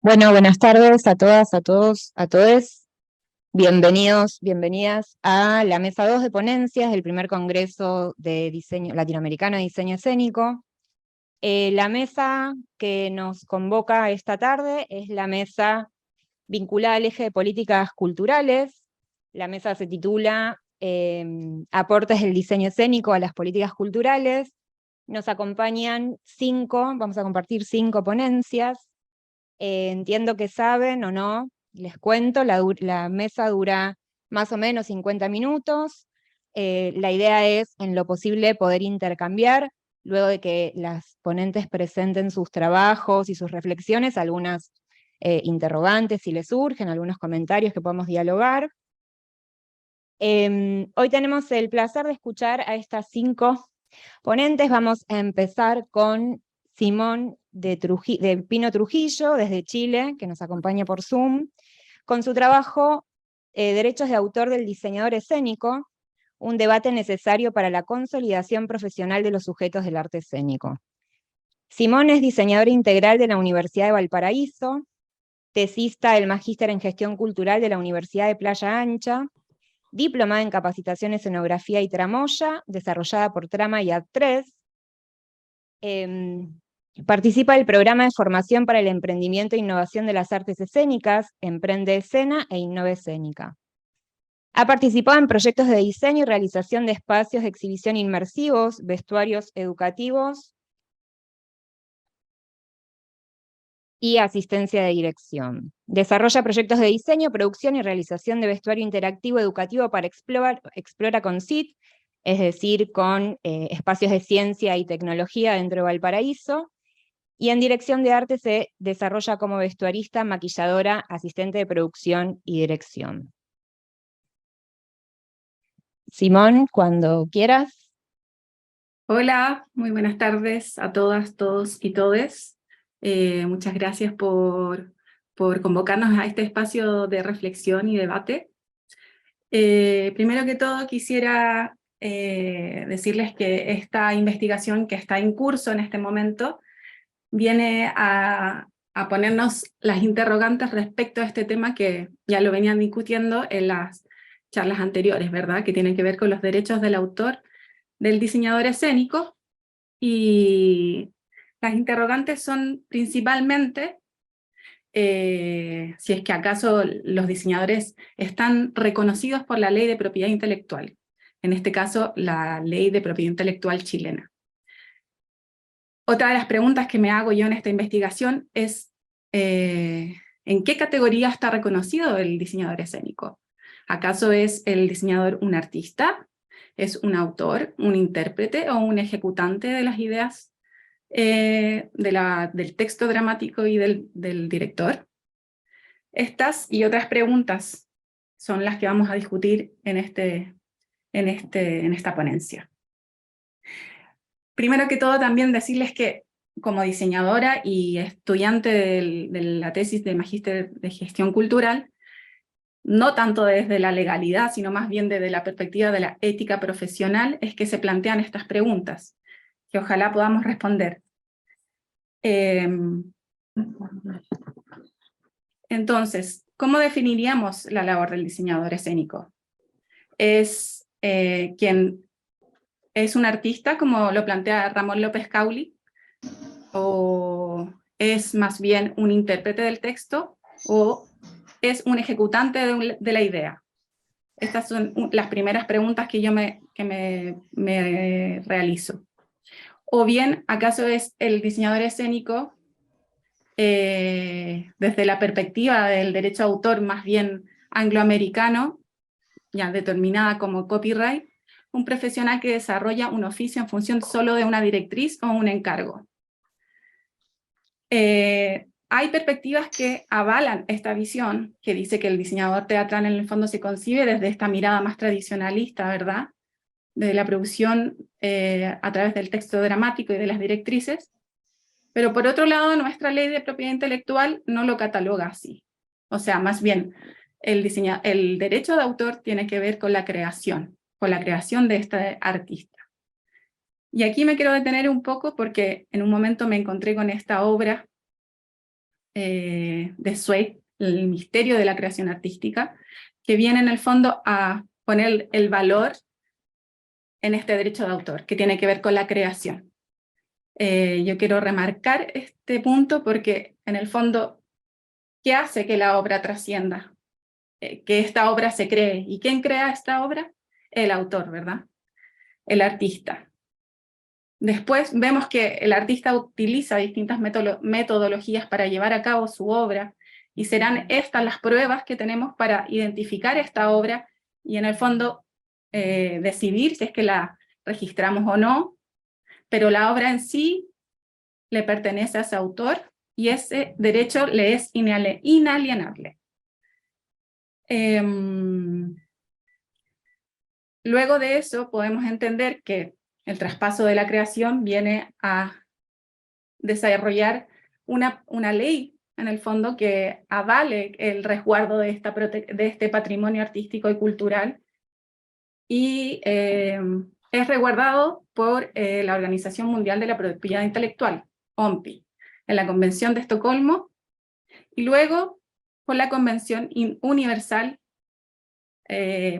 Bueno, buenas tardes a todas, a todos, a todes. Bienvenidos, bienvenidas a la mesa 2 de ponencias del primer Congreso de Diseño Latinoamericano de Diseño Escénico. La mesa que nos convoca esta tarde es la mesa vinculada al eje de políticas culturales. La mesa se titula Aportes del diseño escénico a las políticas culturales. Nos acompañan vamos a compartir 5 ponencias. Entiendo que saben o no, les cuento, la mesa dura más o menos 50 minutos. La idea es, en lo posible, poder intercambiar, luego de que las ponentes presenten sus trabajos y sus reflexiones, algunas interrogantes si les surgen, algunos comentarios que podamos dialogar. Hoy tenemos el placer de escuchar a estas 5 ponentes. Vamos a empezar con Simón de Pino Trujillo, desde Chile, que nos acompaña por Zoom, con su trabajo Derechos de autor del diseñador escénico, un debate necesario para la consolidación profesional de los sujetos del arte escénico. Simón es diseñador integral de la Universidad de Valparaíso, tesista del Magíster en Gestión Cultural de la Universidad de Playa Ancha, diplomada en Capacitación, Escenografía y Tramoya, desarrollada por Trama y Ad3. Participa del programa de formación para el emprendimiento e innovación de las artes escénicas, Emprende Escena e Innove Escénica. Ha participado en proyectos de diseño y realización de espacios de exhibición inmersivos, vestuarios educativos y asistencia de dirección. Desarrolla proyectos de diseño, producción y realización de vestuario interactivo educativo para Explora con CIT, es decir, con espacios de ciencia y tecnología dentro de Valparaíso, y en dirección de arte se desarrolla como vestuarista, maquilladora, asistente de producción y dirección. Simón, cuando quieras. Hola, muy buenas tardes a todas, todos y todes. Muchas gracias por convocarnos a este espacio de reflexión y debate. Primero que todo quisiera decirles que esta investigación que está en curso en este momento viene a ponernos las interrogantes respecto a este tema que ya lo venían discutiendo en las charlas anteriores, ¿verdad? Que tienen que ver con los derechos del autor del diseñador escénico, y las interrogantes son principalmente si es que acaso los diseñadores están reconocidos por la ley de propiedad intelectual, en este caso la ley de propiedad intelectual chilena. Otra de las preguntas que me hago yo en esta investigación es ¿en qué categoría está reconocido el diseñador escénico? ¿Acaso es el diseñador un artista? ¿Es un autor, un intérprete o un ejecutante de las ideas del texto dramático y del director? Estas y otras preguntas son las que vamos a discutir en esta ponencia. Primero que todo, también decirles que como diseñadora y estudiante de la tesis de Magíster de Gestión Cultural, no tanto desde la legalidad, sino más bien desde la perspectiva de la ética profesional, es que se plantean estas preguntas, que ojalá podamos responder. Entonces, ¿cómo definiríamos la labor del diseñador escénico? ¿Es quien es un artista, como lo plantea Ramón López Cauli? ¿O es más bien un intérprete del texto? ¿O es un ejecutante de la idea? Estas son las primeras preguntas que yo me realizo. O bien, ¿acaso es el diseñador escénico, desde la perspectiva del derecho a autor más bien angloamericano, ya determinada como copyright, un profesional que desarrolla un oficio en función solo de una directriz o un encargo? Hay perspectivas que avalan esta visión, que dice que el diseñador teatral en el fondo se concibe desde esta mirada más tradicionalista, ¿verdad?, de la producción a través del texto dramático y de las directrices, pero por otro lado nuestra ley de propiedad intelectual no lo cataloga así. O sea, más bien, el derecho de autor tiene que ver con la creación de este artista. Y aquí me quiero detener un poco porque en un momento me encontré con esta obra de Zweig, el misterio de la creación artística, que viene en el fondo a poner el valor en este derecho de autor, que tiene que ver con la creación. Yo quiero remarcar este punto porque en el fondo, ¿qué hace que la obra trascienda? Que esta obra se cree. ¿Y quién crea esta obra? El autor, ¿verdad? El artista. Después vemos que el artista utiliza distintas metodologías para llevar a cabo su obra, y serán estas las pruebas que tenemos para identificar esta obra y en el fondo decidir si es que la registramos o no, pero la obra en sí le pertenece a ese autor y ese derecho le es inalienable. Luego de eso podemos entender que el traspaso de la creación viene a desarrollar una ley, en el fondo, que avale el resguardo de este patrimonio artístico y cultural, y es resguardado por la Organización Mundial de la Propiedad Intelectual, OMPI, en la Convención de Estocolmo, y luego por la Convención Universal,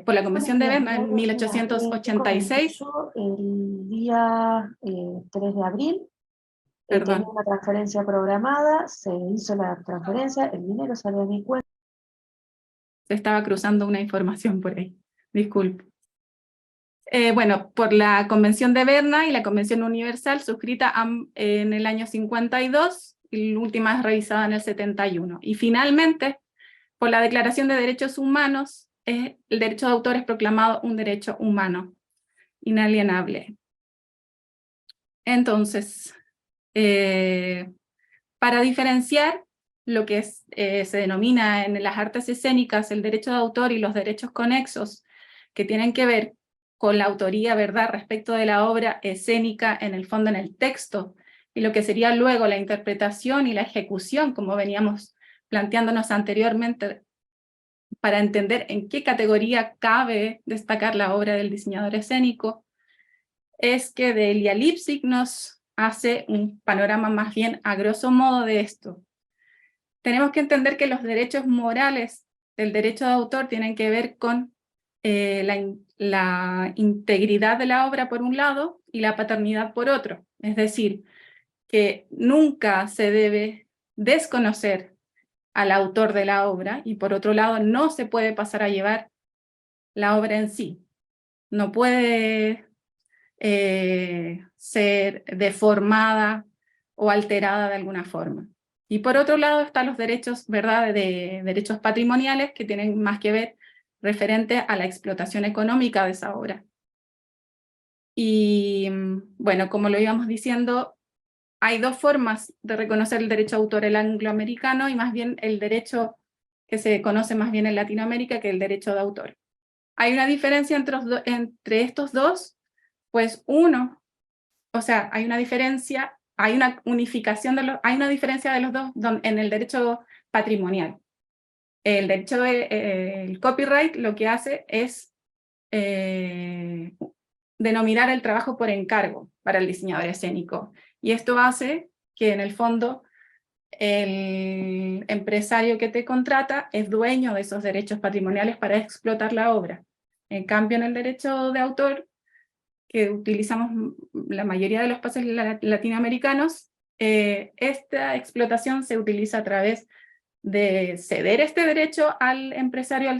por la Convención de Berna en 1886. El día 3 de abril tenía una transferencia programada, se hizo la transferencia, el dinero salió de mi cuenta. Se estaba cruzando una información por ahí, disculpe. Bueno, por la Convención de Berna y la Convención Universal, suscrita en el año 52, y la última es revisada en el 71. Y finalmente, por la Declaración de Derechos Humanos, el derecho de autor es proclamado un derecho humano, inalienable. Entonces, para diferenciar lo que se denomina en las artes escénicas el derecho de autor y los derechos conexos, que tienen que ver con la autoría, ¿verdad?, respecto de la obra escénica, en el fondo en el texto, y lo que sería luego la interpretación y la ejecución, como veníamos planteándonos anteriormente, para entender en qué categoría cabe destacar la obra del diseñador escénico, es que Delia Lipsig nos hace un panorama más bien a grosso modo de esto. Tenemos que entender que los derechos morales del derecho de autor tienen que ver con la integridad de la obra por un lado y la paternidad por otro. Es decir, que nunca se debe desconocer al autor de la obra, y por otro lado no se puede pasar a llevar la obra en sí. No puede ser deformada o alterada de alguna forma. Y por otro lado están los derechos, ¿verdad?, de derechos patrimoniales, que tienen más que ver referente a la explotación económica de esa obra. Y bueno, como lo íbamos diciendo, hay dos formas de reconocer el derecho de autor: el angloamericano y más bien el derecho que se conoce más bien en Latinoamérica, que es el derecho de autor. ¿Hay una diferencia entre estos dos? Pues hay una diferencia, hay una unificación hay una diferencia de los dos en el derecho patrimonial. El derecho el copyright lo que hace es denominar el trabajo por encargo para el diseñador escénico, y esto hace que en el fondo el empresario que te contrata es dueño de esos derechos patrimoniales para explotar la obra. En cambio, en el derecho de autor, que utilizamos la mayoría de los países latinoamericanos, esta explotación se utiliza a través de ceder este derecho al empresario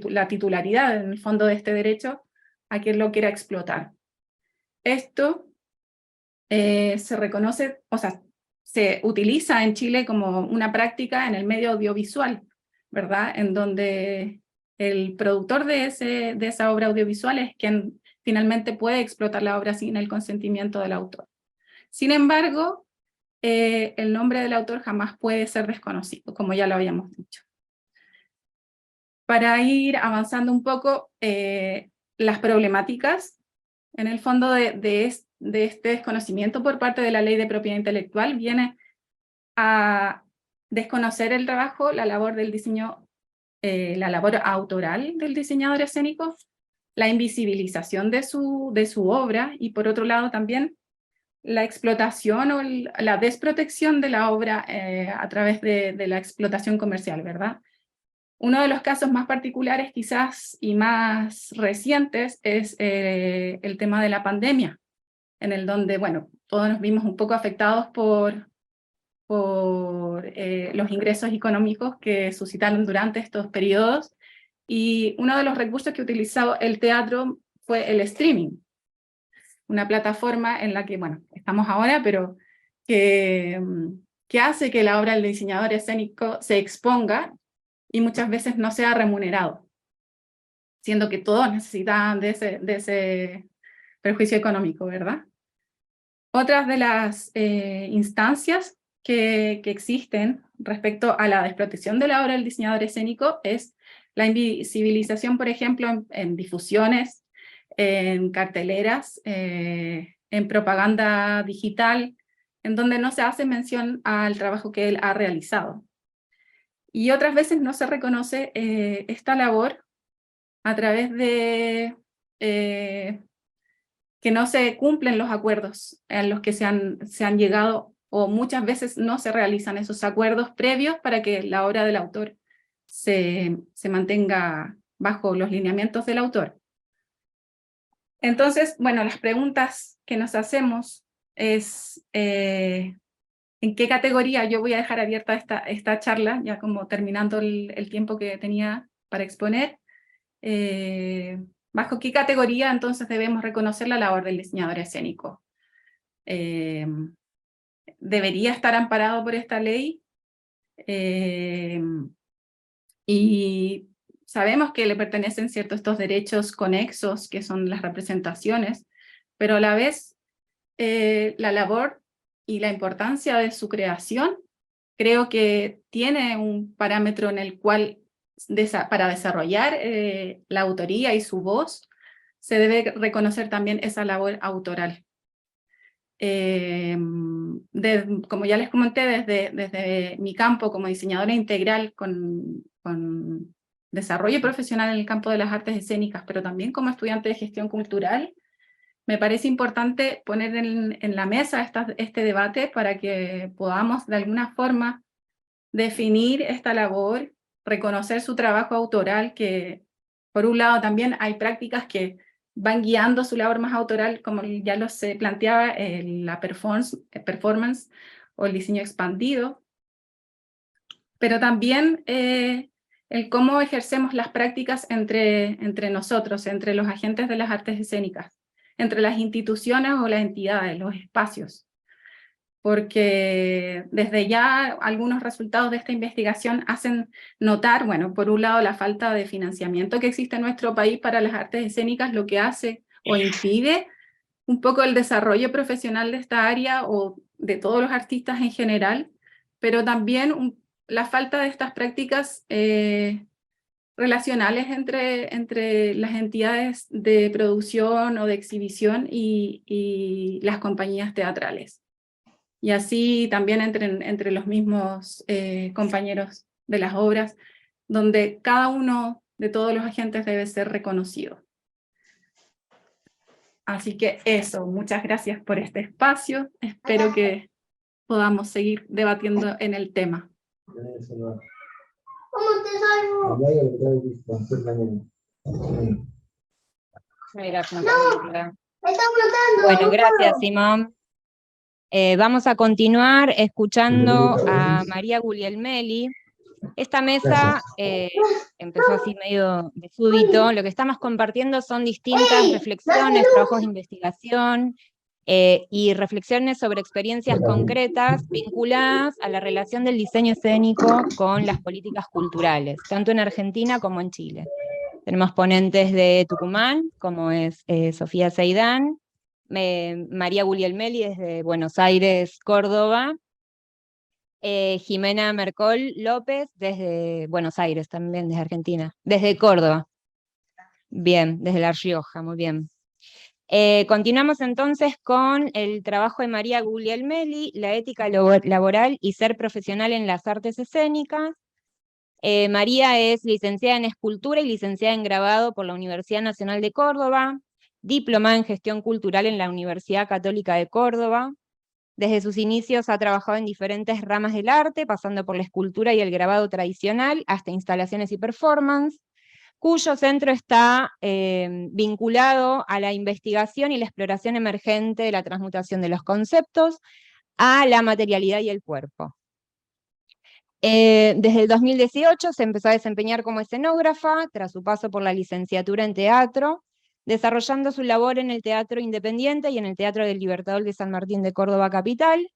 la titularidad en el fondo de este derecho a quien lo quiera explotar. Esto se reconoce, se utiliza en Chile como una práctica en el medio audiovisual, ¿verdad?, en donde el productor de esa obra audiovisual es quien finalmente puede explotar la obra sin el consentimiento del autor. Sin embargo, el nombre del autor jamás puede ser desconocido, como ya lo habíamos dicho. Para ir avanzando un poco, las problemáticas, en el fondo de este desconocimiento por parte de la Ley de Propiedad Intelectual, viene a desconocer el trabajo, la labor del diseño, la labor autoral del diseñador escénico, la invisibilización de su obra, y por otro lado también la explotación o la desprotección de la obra a través de la explotación comercial, ¿verdad? Uno de los casos más particulares quizás y más recientes es el tema de la pandemia, en el donde, bueno, todos nos vimos un poco afectados por los ingresos económicos que suscitaron durante estos periodos, y uno de los recursos que utilizó el teatro fue el streaming, una plataforma en la que, bueno, estamos ahora, pero que hace que la obra del diseñador escénico se exponga y muchas veces no sea remunerado, siendo que todos necesitan de ese perjuicio económico, ¿verdad? Otras de las instancias que existen respecto a la desprotección de la obra del diseñador escénico es la invisibilización, por ejemplo, en difusiones, en carteleras, en propaganda digital, en donde no se hace mención al trabajo que él ha realizado. Y otras veces no se reconoce esta labor a través de que no se cumplen los acuerdos en los que se han llegado, o muchas veces no se realizan esos acuerdos previos para que la obra del autor se mantenga bajo los lineamientos del autor. Entonces, bueno, las preguntas que nos hacemos es ¿en qué categoría? Yo voy a dejar abierta esta charla, ya como terminando el tiempo que tenía para exponer. ¿Bajo qué categoría entonces debemos reconocer la labor del diseñador escénico? ¿Debería estar amparado por esta ley? Y sabemos que le pertenecen ciertos estos derechos conexos, que son las representaciones, pero a la vez la labor y la importancia de su creación, creo que tiene un parámetro en el cual para desarrollar la autoría y su voz, se debe reconocer también esa labor autoral. Como ya les comenté, desde mi campo como diseñadora integral con desarrollo profesional en el campo de las artes escénicas, pero también como estudiante de gestión cultural, me parece importante poner en la mesa este debate para que podamos de alguna forma definir esta labor, reconocer su trabajo autoral, que por un lado también hay prácticas que van guiando su labor más autoral, como ya se planteaba, la performance o el diseño expandido, pero también el cómo ejercemos las prácticas entre nosotros, entre los agentes de las artes escénicas, entre las instituciones o las entidades, los espacios. Porque desde ya algunos resultados de esta investigación hacen notar, bueno, por un lado la falta de financiamiento que existe en nuestro país para las artes escénicas, lo que hace o impide un poco el desarrollo profesional de esta área o de todos los artistas en general, pero también la falta de estas prácticas relacionales entre las entidades de producción o de exhibición y las compañías teatrales. Y así también entre los mismos compañeros de las obras, donde cada uno de todos los agentes debe ser reconocido. Así que eso, muchas gracias por este espacio, espero que podamos seguir debatiendo en el tema. ¿Cómo te salvo? Bueno, gracias, Simón. Vamos a continuar escuchando a María Guglielmelli. Esta mesa empezó así medio de súbito. Lo que estamos compartiendo son distintas reflexiones, trabajos de investigación y reflexiones sobre experiencias concretas vinculadas a la relación del diseño escénico con las políticas culturales, tanto en Argentina como en Chile. Tenemos ponentes de Tucumán, como es Sofía Seidán, María Guglielmelli desde Buenos Aires, Córdoba, Jimena Mercol López desde Buenos Aires, también desde Argentina, desde Córdoba. Bien, desde La Rioja, muy bien. Continuamos entonces con el trabajo de María Guglielmelli, la ética laboral y ser profesional en las artes escénicas. María es licenciada en escultura y licenciada en grabado por la Universidad Nacional de Córdoba. diplomada en gestión cultural en la Universidad Católica de Córdoba. Desde sus inicios ha trabajado en diferentes ramas del arte, pasando por la escultura y el grabado tradicional, hasta instalaciones y performance, cuyo centro está vinculado a la investigación y la exploración emergente de la transmutación de los conceptos a la materialidad y el cuerpo. Desde el 2018 se empezó a desempeñar como escenógrafa, tras su paso por la licenciatura en teatro, desarrollando su labor en el Teatro Independiente y en el Teatro del Libertador de San Martín de Córdoba Capital,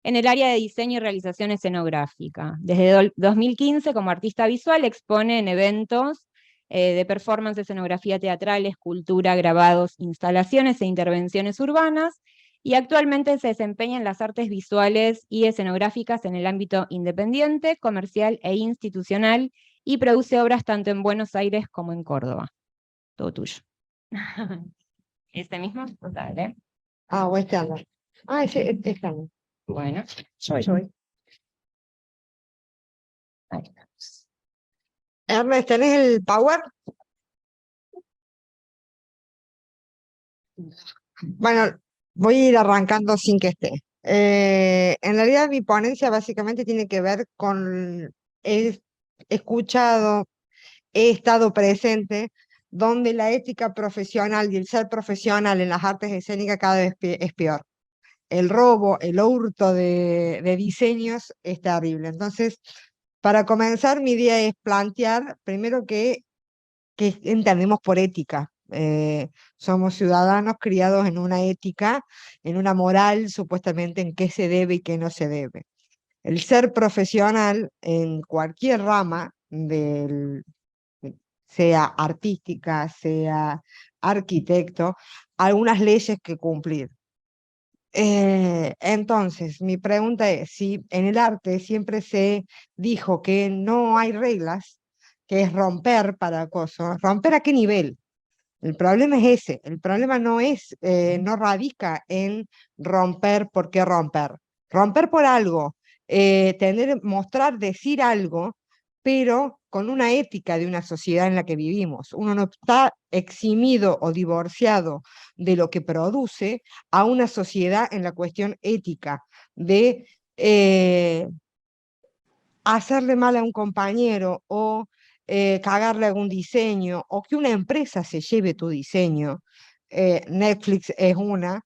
en el área de diseño y realización escenográfica. Desde 2015, como artista visual, expone en eventos de performance, escenografía teatral, escultura, grabados, instalaciones e intervenciones urbanas, y actualmente se desempeña en las artes visuales y escenográficas en el ámbito independiente, comercial e institucional, y produce obras tanto en Buenos Aires como en Córdoba. Todo tuyo. ¿Este mismo? Dale. Ah, o este anda. Ah, este anda. Bueno, Yo voy. ahí estamos. Ernest, ¿tenés el power? Bueno, voy a ir arrancando sin que esté. En realidad mi ponencia básicamente tiene que ver con, he escuchado, he estado presente, donde la ética profesional y el ser profesional en las artes escénicas cada vez es peor. El robo, el hurto de diseños es terrible. Entonces, para comenzar, mi idea es plantear primero qué entendemos por ética. Somos ciudadanos criados en una ética, en una moral, supuestamente en qué se debe y qué no se debe. El ser profesional en cualquier rama, sea artística, sea arquitecto, algunas leyes que cumplir. Entonces, mi pregunta es, si en el arte siempre se dijo que no hay reglas, que es romper para cosas, ¿romper a qué nivel? El problema es ese, el problema no es, no radica en romper por qué romper. Romper por algo, mostrar, decir algo, pero con una ética de una sociedad en la que vivimos. Uno no está eximido o divorciado de lo que produce a una sociedad en la cuestión ética de hacerle mal a un compañero o cagarle algún diseño o que una empresa se lleve tu diseño. Netflix es una.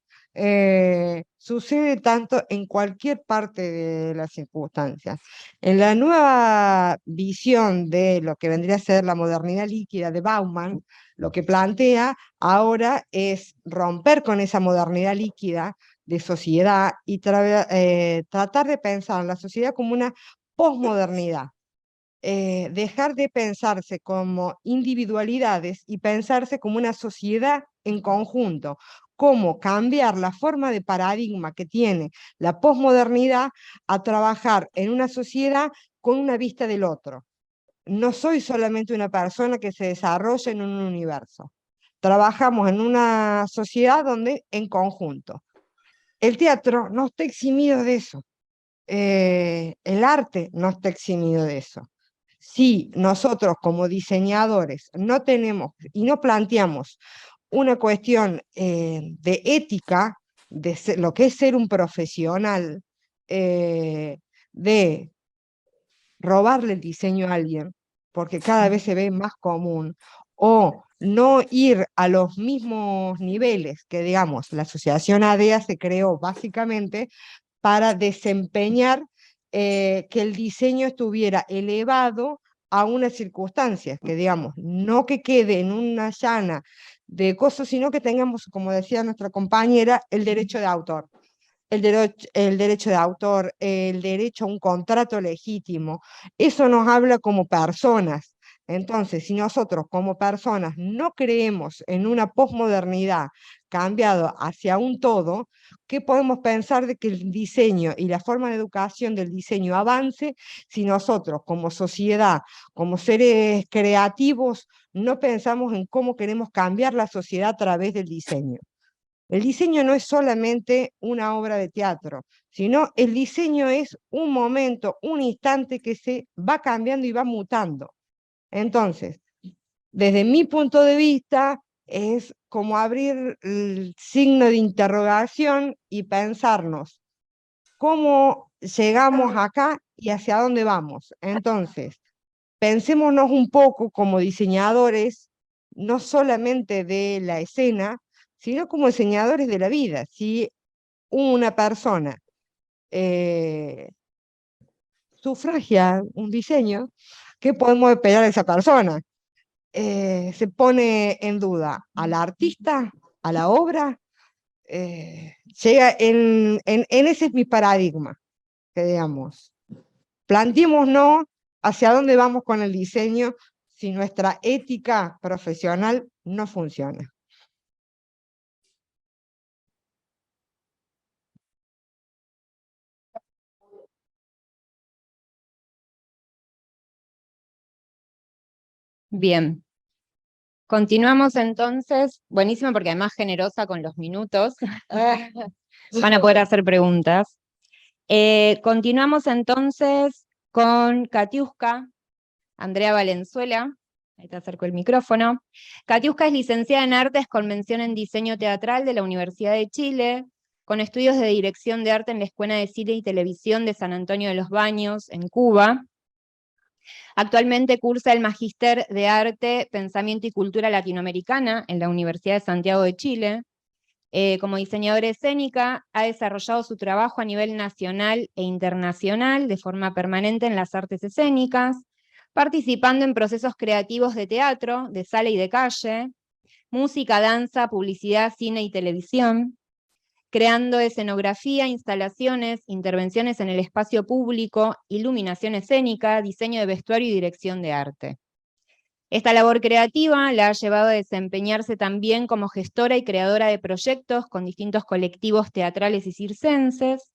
Sucede tanto en cualquier parte de las circunstancias. En la nueva visión de lo que vendría a ser la modernidad líquida de Bauman, lo que plantea ahora es romper con esa modernidad líquida de sociedad y tratar de pensar la sociedad como una posmodernidad. Dejar de pensarse como individualidades y pensarse como una sociedad en conjunto, cómo cambiar la forma de paradigma que tiene la posmodernidad a trabajar en una sociedad con una vista del otro. No soy solamente una persona que se desarrolla en un universo. Trabajamos en una sociedad donde en conjunto. El teatro no está eximido de eso. El arte no está eximido de eso. Si nosotros como diseñadores no tenemos y no planteamos una cuestión de ética, de lo que es ser un profesional, de robarle el diseño a alguien, porque cada vez se ve más común, o no ir a los mismos niveles que, digamos, la asociación ADEA se creó básicamente para desempeñar que el diseño estuviera elevado a unas circunstancias, que digamos, no que quede en una llana de cosas, sino que tengamos, como decía nuestra compañera, el derecho de autor. El derecho de autor, el derecho a un contrato legítimo, eso nos habla como personas. Entonces, si nosotros como personas no creemos en una posmodernidad cambiado hacia un todo, ¿qué podemos pensar de que el diseño y la forma de educación del diseño avance si nosotros como sociedad, como seres creativos, no pensamos en cómo queremos cambiar la sociedad a través del diseño? El diseño no es solamente una obra de teatro, sino el diseño es un momento, un instante que se va cambiando y va mutando. Entonces, desde mi punto de vista, es como abrir el signo de interrogación y pensarnos cómo llegamos acá y hacia dónde vamos. Entonces, pensémonos un poco como diseñadores, no solamente de la escena, sino como diseñadores de la vida. Si una persona sufragia un diseño, ¿qué podemos esperar de esa persona? Se pone en duda al artista, a la obra, llega en ese es mi paradigma, que digamos, planteémonos hacia dónde vamos con el diseño si nuestra ética profesional no funciona. Bien. Continuamos entonces. Buenísimo porque además generosa con los minutos. Van a poder hacer preguntas. Continuamos entonces con Katiuska, Andrea Valenzuela. Ahí te acerco el micrófono. Katiuska es licenciada en Artes con mención en Diseño Teatral de la Universidad de Chile, con estudios de Dirección de Arte en la Escuela de Cine y Televisión de San Antonio de los Baños, en Cuba. Actualmente cursa el Magíster de Arte, Pensamiento y Cultura Latinoamericana en la Universidad de Santiago de Chile. Como diseñadora escénica, ha desarrollado su trabajo a nivel nacional e internacional de forma permanente en las artes escénicas, participando en procesos creativos de teatro, de sala y de calle, música, danza, publicidad, cine y televisión, creando escenografía, instalaciones, intervenciones en el espacio público, iluminación escénica, diseño de vestuario y dirección de arte. Esta labor creativa la ha llevado a desempeñarse también como gestora y creadora de proyectos con distintos colectivos teatrales y circenses.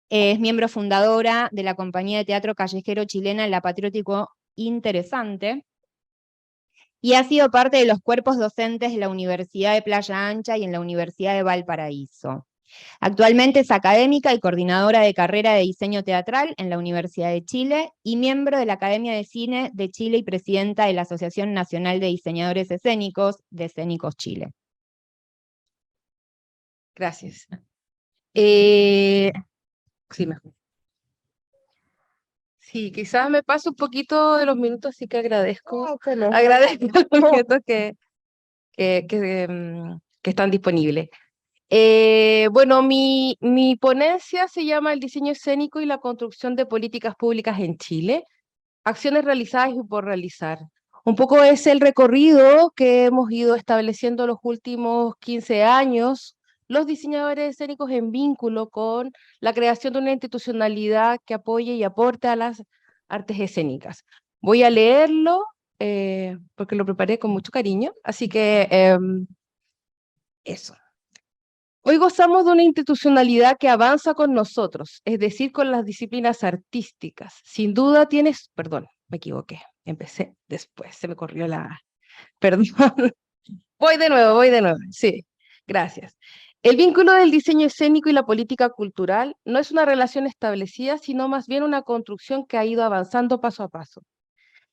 Es miembro fundadora de la compañía de teatro callejero chilena La Patriótico Interesante, y ha sido parte de los cuerpos docentes de la Universidad de Playa Ancha y en la Universidad de Valparaíso. Actualmente es académica y coordinadora de carrera de diseño teatral en la Universidad de Chile y miembro de la Academia de Cine de Chile y presidenta de la Asociación Nacional de Diseñadores Escénicos de Escénicos Chile. Gracias. Sí, mejor. Sí, quizás me paso un poquito de los minutos, así que agradezco, agradezco los minutos que están disponibles. Bueno, mi ponencia se llama El diseño escénico y la construcción de políticas públicas en Chile, acciones realizadas y por realizar. Un poco es el recorrido que hemos ido estableciendo los últimos 15 años, los diseñadores escénicos en vínculo con la creación de una institucionalidad que apoye y aporte a las artes escénicas. Voy a leerlo porque lo preparé con mucho cariño, así que eso. Hoy gozamos de una institucionalidad que avanza con nosotros, es decir, con las disciplinas artísticas. Sin duda tienes, perdón, me equivoqué, empecé después, se me corrió la, perdón. Voy de nuevo, sí, gracias. El vínculo del diseño escénico y la política cultural no es una relación establecida, sino más bien una construcción que ha ido avanzando paso a paso,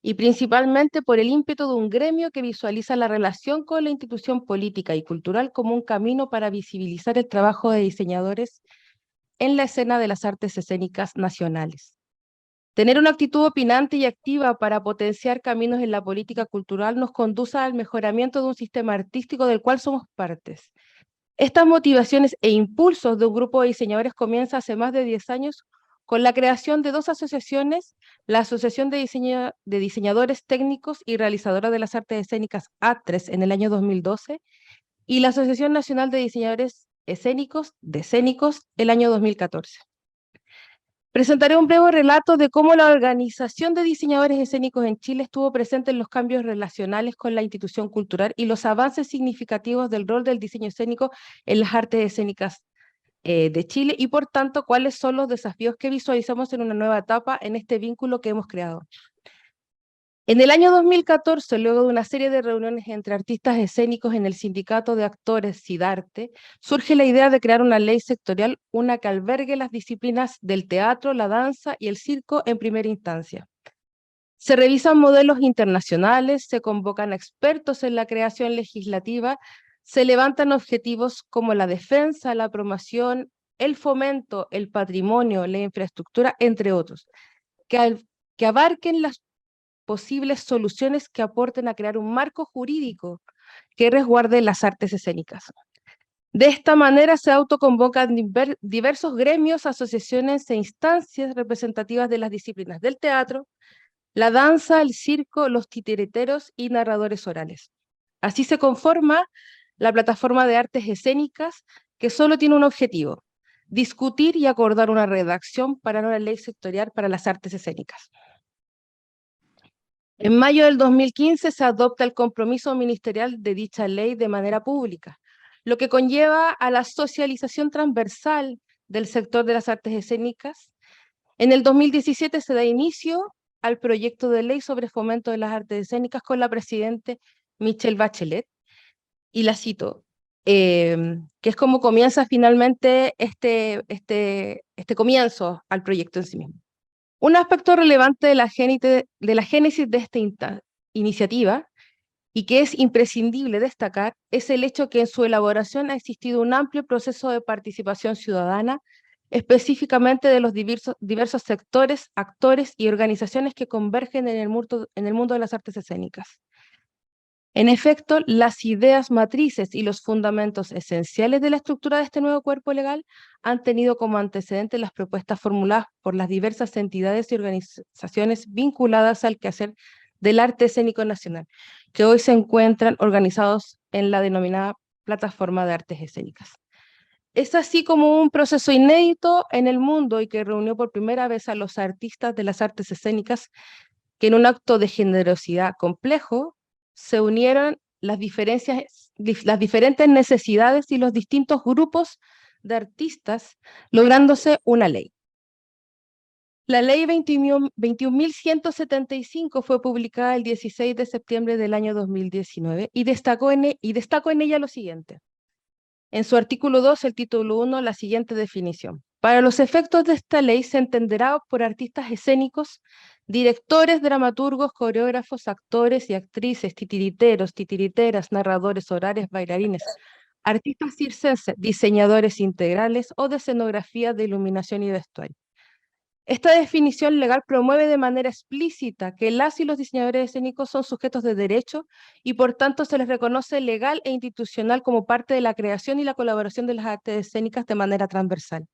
y principalmente por el ímpetu de un gremio que visualiza la relación con la institución política y cultural como un camino para visibilizar el trabajo de diseñadores en la escena de las artes escénicas nacionales. Tener una actitud opinante y activa para potenciar caminos en la política cultural nos conduce al mejoramiento de un sistema artístico del cual somos partes. Estas motivaciones e impulsos de un grupo de diseñadores comienza hace más de 10 años con la creación de dos asociaciones, la Asociación de Diseñadores Técnicos y Realizadoras de las Artes Escénicas A3 en el año 2012 y la Asociación Nacional de Diseñadores Escénicos, DECénicos, el año 2014. Presentaré un breve relato de cómo la Organización de Diseñadores Escénicos en Chile estuvo presente en los cambios relacionales con la institución cultural y los avances significativos del rol del diseño escénico en las artes escénicas de Chile y, por tanto, cuáles son los desafíos que visualizamos en una nueva etapa en este vínculo que hemos creado. En el año 2014, luego de una serie de reuniones entre artistas escénicos en el Sindicato de Actores SIDARTE, surge la idea de crear una ley sectorial, una que albergue las disciplinas del teatro, la danza y el circo en primera instancia. Se revisan modelos internacionales, se convocan a expertos en la creación legislativa, se levantan objetivos como la defensa, la promoción, el fomento, el patrimonio, la infraestructura, entre otros, que abarquen las posibles soluciones que aporten a crear un marco jurídico que resguarde las artes escénicas. De esta manera se autoconvocan diversos gremios, asociaciones e instancias representativas de las disciplinas del teatro, la danza, el circo, los titiriteros y narradores orales. Así se conforma la plataforma de artes escénicas, que solo tiene un objetivo: discutir y acordar una redacción para una ley sectorial para las artes escénicas. En mayo del 2015 se adopta el compromiso ministerial de dicha ley de manera pública, lo que conlleva a la socialización transversal del sector de las artes escénicas. En el 2017 se da inicio al proyecto de ley sobre fomento de las artes escénicas con la presidenta Michelle Bachelet, y la cito, que es como comienza finalmente este comienzo al proyecto en sí mismo. Un aspecto relevante de la génesis de esta iniciativa, y que es imprescindible destacar, es el hecho que en su elaboración ha existido un amplio proceso de participación ciudadana, específicamente de los diversos sectores, actores y organizaciones que convergen en el mundo de las artes escénicas. En efecto, las ideas matrices y los fundamentos esenciales de la estructura de este nuevo cuerpo legal han tenido como antecedente las propuestas formuladas por las diversas entidades y organizaciones vinculadas al quehacer del arte escénico nacional, que hoy se encuentran organizados en la denominada Plataforma de Artes Escénicas. Es así como un proceso inédito en el mundo y que reunió por primera vez a los artistas de las artes escénicas, que en un acto de generosidad complejo se unieron las diferentes necesidades y los distintos grupos de artistas, lográndose una ley. La ley 21.175 fue publicada el 16 de septiembre del año 2019 y destaco en ella lo siguiente. En su artículo 2, el título 1, la siguiente definición: para los efectos de esta ley se entenderá por artistas escénicos, directores, dramaturgos, coreógrafos, actores y actrices, titiriteros, titiriteras, narradores orales, bailarines, artistas circenses, diseñadores integrales o de escenografía, de iluminación y vestuario. Esta definición legal promueve de manera explícita que las y los diseñadores escénicos son sujetos de derecho y por tanto se les reconoce legal e institucional como parte de la creación y la colaboración de las artes escénicas de manera transversal.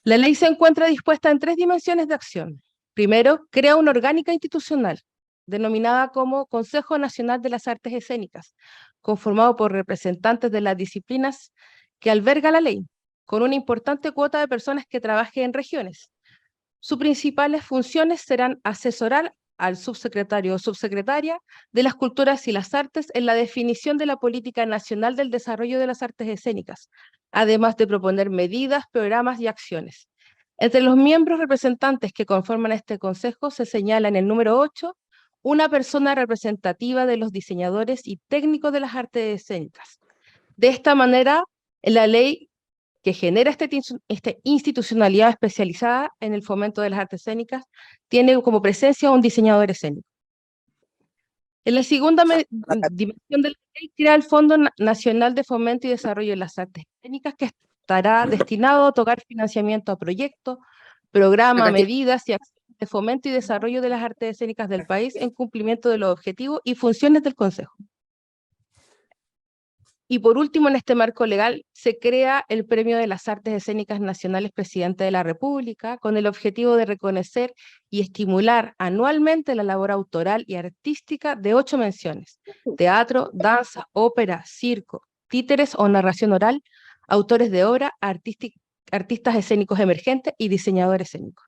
La ley se encuentra dispuesta en 3 dimensiones de acción. Primero, crea una orgánica institucional, denominada como Consejo Nacional de las Artes Escénicas, conformado por representantes de las disciplinas que alberga la ley, con una importante cuota de personas que trabajen en regiones. Sus principales funciones serán asesorar al subsecretario o subsecretaria de las Culturas y las Artes en la definición de la política nacional del desarrollo de las artes escénicas, además de proponer medidas, programas y acciones. Entre los miembros representantes que conforman este consejo se señala en el número 8 una persona representativa de los diseñadores y técnicos de las artes escénicas. De esta manera, la ley que genera esta institucionalidad especializada en el fomento de las artes escénicas tiene como presencia un diseñador escénico. En la segunda dimensión de la ley, crea el Fondo Nacional de Fomento y Desarrollo de las Artes Escénicas, que estará destinado a otorgar financiamiento a proyectos, programas, medidas y acciones de fomento y desarrollo de las artes escénicas del país en cumplimiento de los objetivos y funciones del Consejo. Y por último, en este marco legal, se crea el Premio de las Artes Escénicas Nacionales Presidente de la República, con el objetivo de reconocer y estimular anualmente la labor autoral y artística de 8 menciones: teatro, danza, ópera, circo, títeres o narración oral, autores de obra, artistas escénicos emergentes y diseñadores escénicos.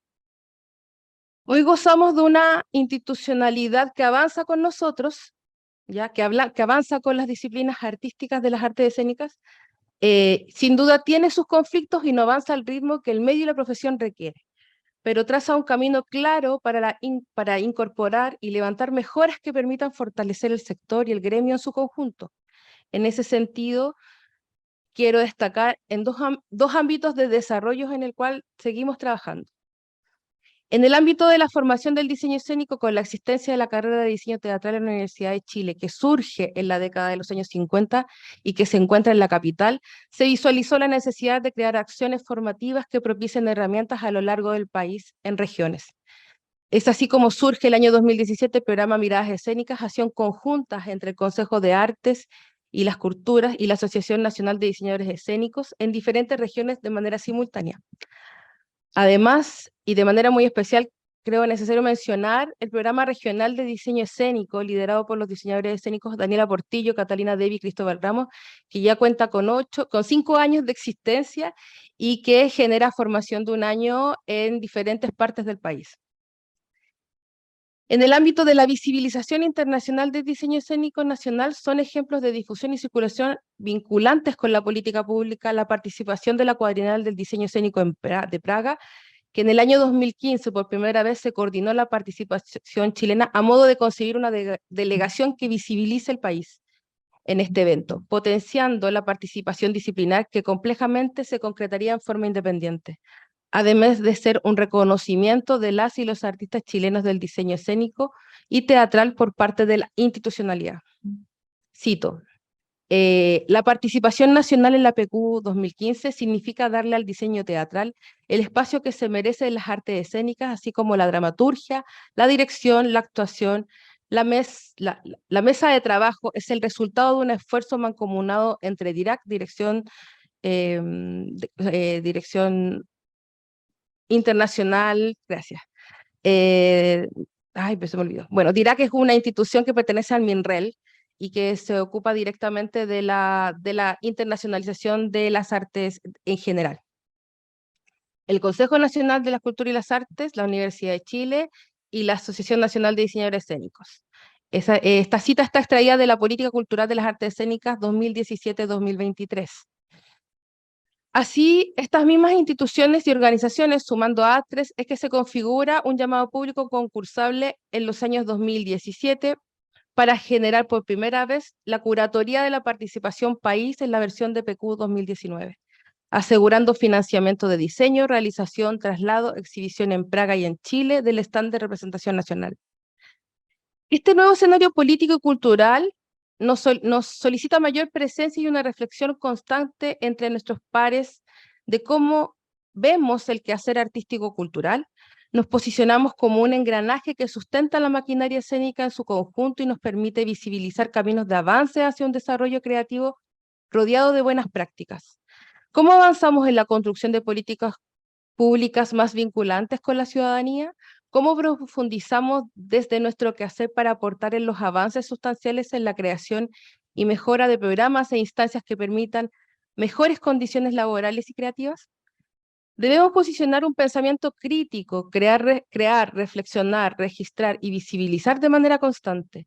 Hoy gozamos de una institucionalidad que avanza con nosotros, ya que avanza con las disciplinas artísticas de las artes escénicas. Sin duda tiene sus conflictos y no avanza al ritmo que el medio y la profesión requiere, pero traza un camino claro para incorporar y levantar mejoras que permitan fortalecer el sector y el gremio en su conjunto. En ese sentido, quiero destacar en dos ámbitos de desarrollo en el cual seguimos trabajando. En el ámbito de la formación del diseño escénico, con la existencia de la carrera de diseño teatral en la Universidad de Chile, que surge en la década de los años 50 y que se encuentra en la capital, se visualizó la necesidad de crear acciones formativas que propicien herramientas a lo largo del país en regiones. Es así como surge el año 2017 el programa Miradas Escénicas, acción conjuntas entre el Consejo de Artes y las Culturas y la Asociación Nacional de Diseñadores Escénicos en diferentes regiones de manera simultánea. Además, y de manera muy especial, creo necesario mencionar el programa regional de diseño escénico, liderado por los diseñadores escénicos Daniela Portillo, Catalina Devi y Cristóbal Ramos, que ya cuenta con 5 años de existencia y que genera formación de un año en diferentes partes del país. En el ámbito de la visibilización internacional del diseño escénico nacional, son ejemplos de difusión y circulación vinculantes con la política pública la participación de la Cuadrienal del Diseño Escénico de Praga, que en el año 2015 por primera vez se coordinó la participación chilena a modo de conseguir una delegación que visibilice el país en este evento, potenciando la participación disciplinar que complejamente se concretaría en forma independiente, además de ser un reconocimiento de las y los artistas chilenos del diseño escénico y teatral por parte de la institucionalidad. Cito, la participación nacional en la PQ 2015 significa darle al diseño teatral el espacio que se merece en las artes escénicas, así como la dramaturgia, la dirección, la actuación. La mesa de trabajo es el resultado de un esfuerzo mancomunado entre DIRAC, Dirección Internacional, gracias. Pues se me olvidó. Bueno, DIRAC es una institución que pertenece al MINREL y que se ocupa directamente de la internacionalización de las artes en general. El Consejo Nacional de la Cultura y las Artes, la Universidad de Chile y la Asociación Nacional de Diseñadores Escénicos. Esta cita está extraída de la Política Cultural de las Artes Escénicas 2017-2023. Así, estas mismas instituciones y organizaciones, sumando a ATRES, es que se configura un llamado público concursable en los años 2017 para generar por primera vez la curatoría de la participación país en la versión de PQ 2019, asegurando financiamiento de diseño, realización, traslado, exhibición en Praga y en Chile del stand de representación nacional. Este nuevo escenario político y cultural nos solicita mayor presencia y una reflexión constante entre nuestros pares de cómo vemos el quehacer artístico-cultural. Nos posicionamos como un engranaje que sustenta la maquinaria escénica en su conjunto y nos permite visibilizar caminos de avance hacia un desarrollo creativo rodeado de buenas prácticas. ¿Cómo avanzamos en la construcción de políticas públicas más vinculantes con la ciudadanía? ¿Cómo profundizamos desde nuestro quehacer para aportar en los avances sustanciales en la creación y mejora de programas e instancias que permitan mejores condiciones laborales y creativas? Debemos posicionar un pensamiento crítico, crear, reflexionar, registrar y visibilizar de manera constante,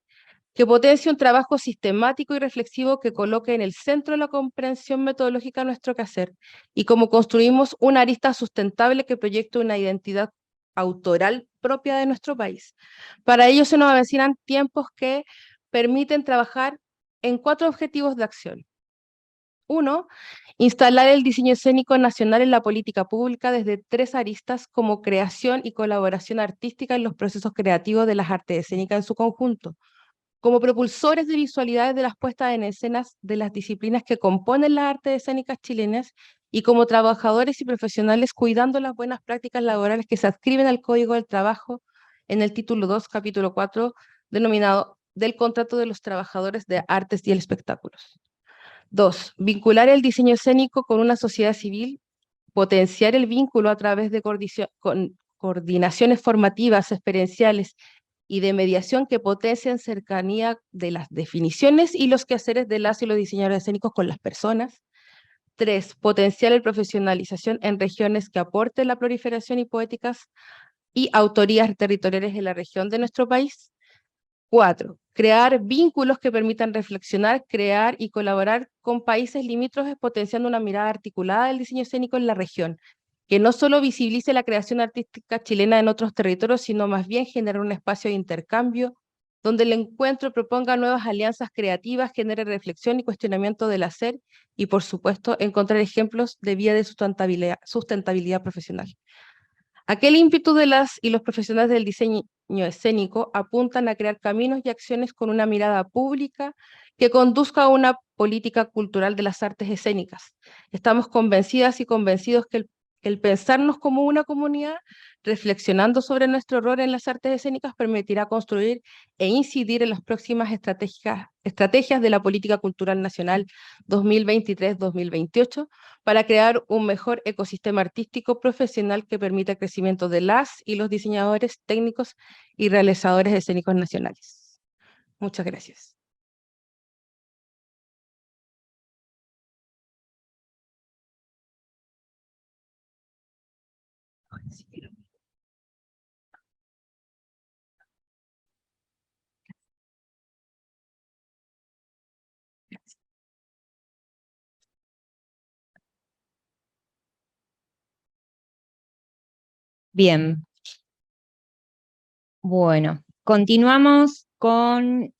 que potencie un trabajo sistemático y reflexivo que coloque en el centro de la comprensión metodológica nuestro quehacer y cómo construimos una arista sustentable que proyecte una identidad autoral propia de nuestro país. Para ello se nos avecinan tiempos que permiten trabajar en 4 objetivos de acción. 1. Instalar el diseño escénico nacional en la política pública desde 3 aristas como creación y colaboración artística en los procesos creativos de las artes escénicas en su conjunto, como propulsores de visualidades de las puestas en escenas de las disciplinas que componen las artes escénicas chilenas y como trabajadores y profesionales cuidando las buenas prácticas laborales que se adscriben al Código del Trabajo en el título 2, capítulo 4, denominado del contrato de los trabajadores de artes y el espectáculos. 2. Vincular el diseño escénico con una sociedad civil, potenciar el vínculo a través de coordinaciones formativas, experienciales y de mediación que potencien cercanía de las definiciones y los quehaceres de las y los diseñadores escénicos con las personas. 3. Potenciar la profesionalización en regiones que aporten la proliferación y poéticas y autorías territoriales en la región de nuestro país. 4. Crear vínculos que permitan reflexionar, crear y colaborar con países limítrofes, potenciando una mirada articulada del diseño escénico en la región, que no solo visibilice la creación artística chilena en otros territorios, sino más bien generar un espacio de intercambio donde el encuentro proponga nuevas alianzas creativas, genere reflexión y cuestionamiento del hacer y, por supuesto, encontrar ejemplos de vía de sustentabilidad profesional. Aquel ímpetu de las y los profesionales del diseño escénico apuntan a crear caminos y acciones con una mirada pública que conduzca a una política cultural de las artes escénicas. Estamos convencidas y convencidos que el pensarnos como una comunidad, reflexionando sobre nuestro rol en las artes escénicas, permitirá construir e incidir en las próximas estrategias de la política cultural nacional 2023-2028 para crear un mejor ecosistema artístico profesional que permita el crecimiento de las y los diseñadores técnicos y realizadores escénicos nacionales. Muchas gracias. Bien, bueno, continuamos con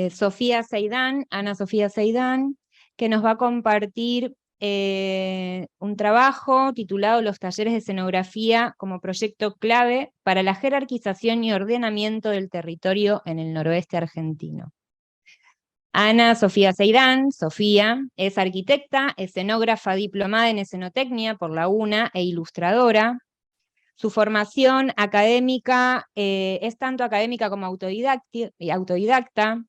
Sofía Seidán, Ana Sofía Seidán, que nos va a compartir un trabajo titulado Los talleres de escenografía como proyecto clave para la jerarquización y ordenamiento del territorio en el noroeste argentino. Ana Sofía Seidán, Sofía, es arquitecta, escenógrafa diplomada en escenotecnia por la UNA e ilustradora. Su formación académica es tanto académica como autodidacta,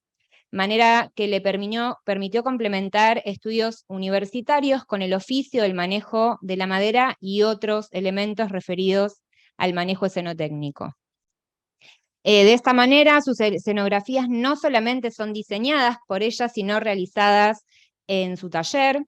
manera que le permitió complementar estudios universitarios con el oficio del manejo de la madera y otros elementos referidos al manejo escenotécnico. De esta manera, sus escenografías no solamente son diseñadas por ella, sino realizadas en su taller.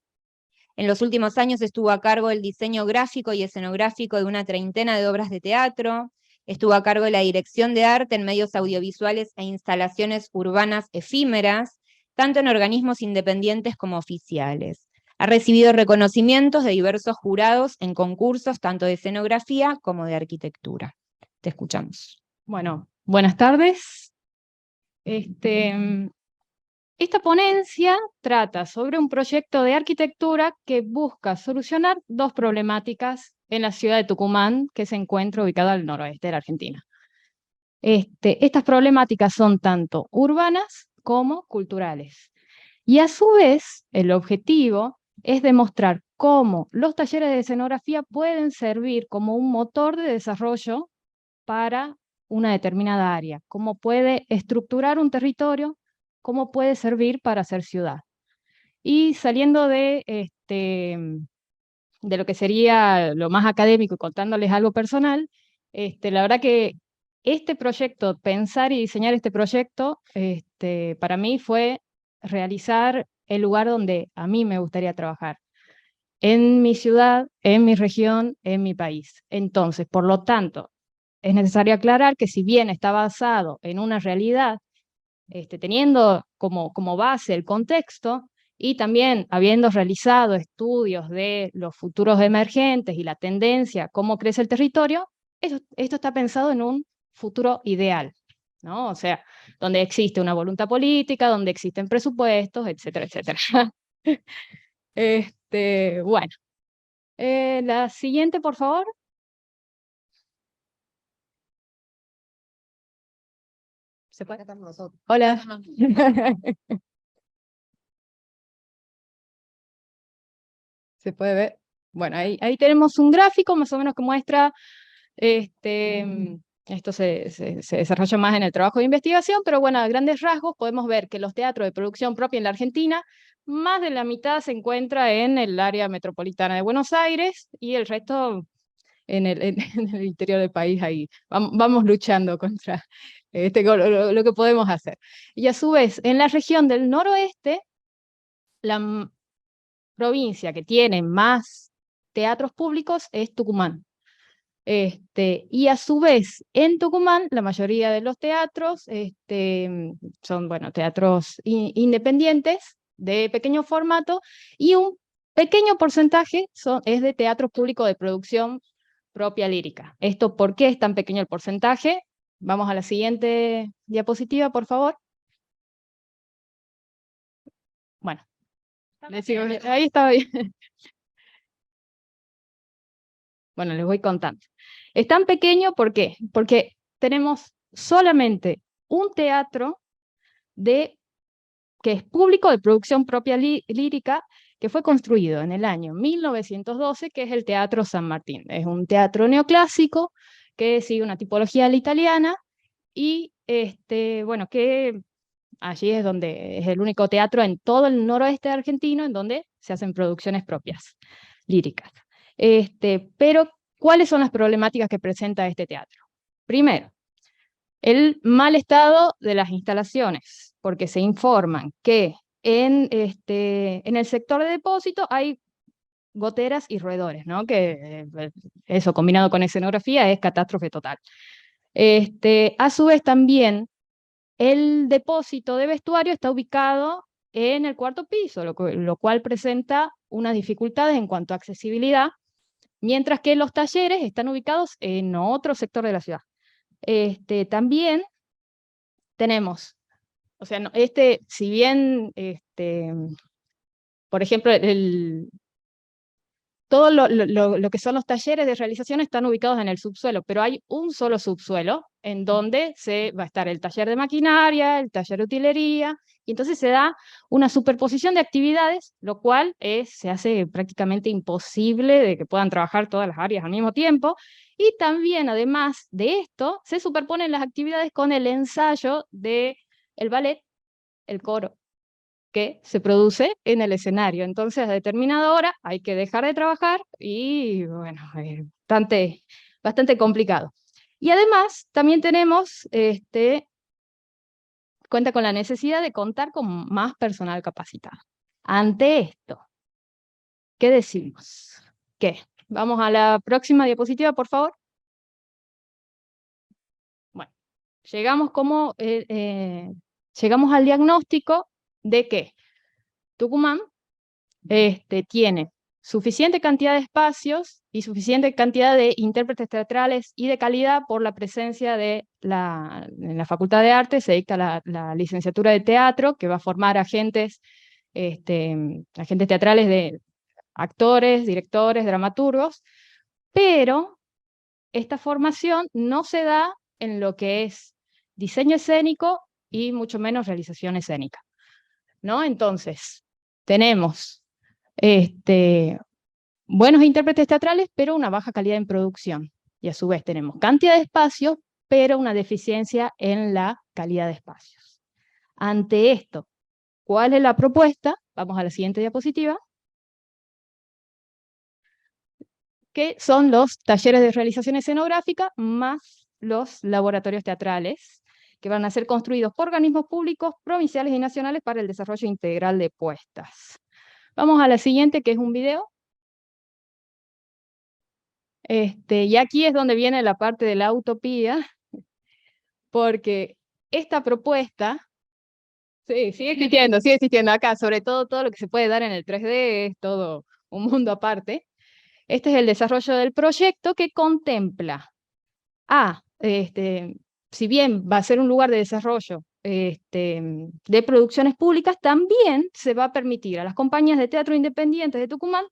En los últimos años estuvo a cargo del diseño gráfico y escenográfico de una treintena de obras de teatro, estuvo a cargo de la dirección de arte en medios audiovisuales e instalaciones urbanas efímeras, tanto en organismos independientes como oficiales. Ha recibido reconocimientos de diversos jurados en concursos tanto de escenografía como de arquitectura. Te escuchamos. Bueno, buenas tardes. Esta ponencia trata sobre un proyecto de arquitectura que busca solucionar dos problemáticas en la ciudad de Tucumán, que se encuentra ubicada al noroeste de la Argentina. Estas problemáticas son tanto urbanas como culturales. Y a su vez, el objetivo es demostrar cómo los talleres de escenografía pueden servir como un motor de desarrollo para una determinada área, cómo puede estructurar un territorio, cómo puede servir para hacer ciudad. Y saliendo de lo que sería lo más académico y contándoles algo personal, la verdad que este proyecto, pensar y diseñar este proyecto, para mí fue realizar el lugar donde a mí me gustaría trabajar, en mi ciudad, en mi región, en mi país. Entonces, por lo tanto, es necesario aclarar que si bien está basado en una realidad, teniendo como base el contexto y también habiendo realizado estudios de los futuros emergentes y la tendencia, cómo crece el territorio, esto está pensado en un futuro ideal, ¿no? O sea, donde existe una voluntad política, donde existen presupuestos, etcétera, etcétera. Bueno, la siguiente, por favor. ¿Se puede? Hola. Se puede ver. Bueno, ahí tenemos un gráfico más o menos que muestra, esto se desarrolla más en el trabajo de investigación, pero bueno, a grandes rasgos podemos ver que los teatros de producción propia en la Argentina, más de la mitad se encuentra en el área metropolitana de Buenos Aires y el resto en el interior del país. Ahí vamos luchando contra lo que podemos hacer. Y a su vez, en la región del noroeste, la provincia que tiene más teatros públicos es Tucumán. Y a su vez, en Tucumán, la mayoría de los teatros son, bueno, teatros independientes de pequeño formato y un pequeño porcentaje es de teatros públicos de producción propia lírica. ¿Esto por qué es tan pequeño el porcentaje? Vamos a la siguiente diapositiva, por favor. Bueno, ahí está bien. Bueno, les voy contando. Es tan pequeño, ¿por qué? Porque tenemos solamente un teatro que es público, de producción propia lírica, que fue construido en el año 1912, que es el Teatro San Martín. Es un teatro neoclásico que sigue una tipología a la italiana y bueno, que allí es donde es el único teatro en todo el noroeste argentino en donde se hacen producciones propias, líricas. Pero, ¿cuáles son las problemáticas que presenta este teatro? Primero, el mal estado de las instalaciones, porque se informan que en el sector de depósito hay goteras y roedores, ¿no? Que eso combinado con escenografía es catástrofe total. A su vez también el depósito de vestuario está ubicado en el cuarto piso, lo cual presenta unas dificultades en cuanto a accesibilidad, mientras que los talleres están ubicados en otro sector de la ciudad. También tenemos, o sea, si bien, por ejemplo, todo lo que son los talleres de realización están ubicados en el subsuelo, pero hay un solo subsuelo en donde va a estar el taller de maquinaria, el taller de utilería, y entonces se da una superposición de actividades, lo cual se hace prácticamente imposible de que puedan trabajar todas las áreas al mismo tiempo, y también, además de esto, se superponen las actividades con el ensayo del ballet, el coro, que se produce en el escenario. Entonces, a determinada hora hay que dejar de trabajar y, bueno, es bastante complicado. Y además, también tenemos, cuenta con la necesidad de contar con más personal capacitado. Ante esto, ¿qué decimos? ¿Qué? Vamos a la próxima diapositiva, por favor. Bueno, llegamos al diagnóstico de que Tucumán tiene suficiente cantidad de espacios y suficiente cantidad de intérpretes teatrales y de calidad por la presencia en la Facultad de Arte se dicta la licenciatura de teatro, que va a formar agentes teatrales de actores, directores, dramaturgos, pero esta formación no se da en lo que es diseño escénico y mucho menos realización escénica, ¿no? Entonces, tenemos buenos intérpretes teatrales, pero una baja calidad en producción. Y a su vez tenemos cantidad de espacios, pero una deficiencia en la calidad de espacios. Ante esto, ¿cuál es la propuesta? Vamos a la siguiente diapositiva. Que son los talleres de realización escenográfica más los laboratorios teatrales, que van a ser construidos por organismos públicos, provinciales y nacionales para el desarrollo integral de puestas. Vamos a la siguiente, que es un video. Y aquí es donde viene la parte de la utopía, porque esta propuesta, sí, sigue existiendo acá, sobre todo lo que se puede dar en el 3D, es todo un mundo aparte. Este es el desarrollo del proyecto que contempla, si bien va a ser un lugar de desarrollo de producciones públicas, también se va a permitir a las compañías de teatro independientes de Tucumán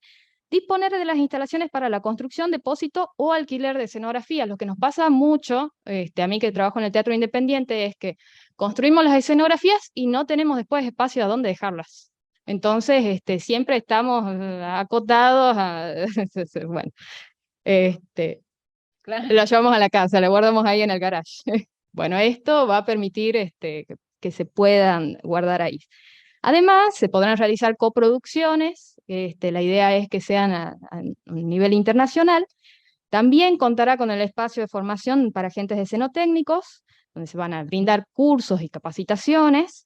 disponer de las instalaciones para la construcción, depósito o alquiler de escenografías. Lo que nos pasa mucho, a mí que trabajo en el teatro independiente, es que construimos las escenografías y no tenemos después espacio a dónde dejarlas. Entonces, siempre estamos acotados a... bueno, lo llevamos a la casa, lo guardamos ahí en el garage. Bueno, esto va a permitir que se puedan guardar ahí. Además, se podrán realizar coproducciones, la idea es que sean a un nivel internacional. También contará con el espacio de formación para agentes escenotécnicos, donde se van a brindar cursos y capacitaciones.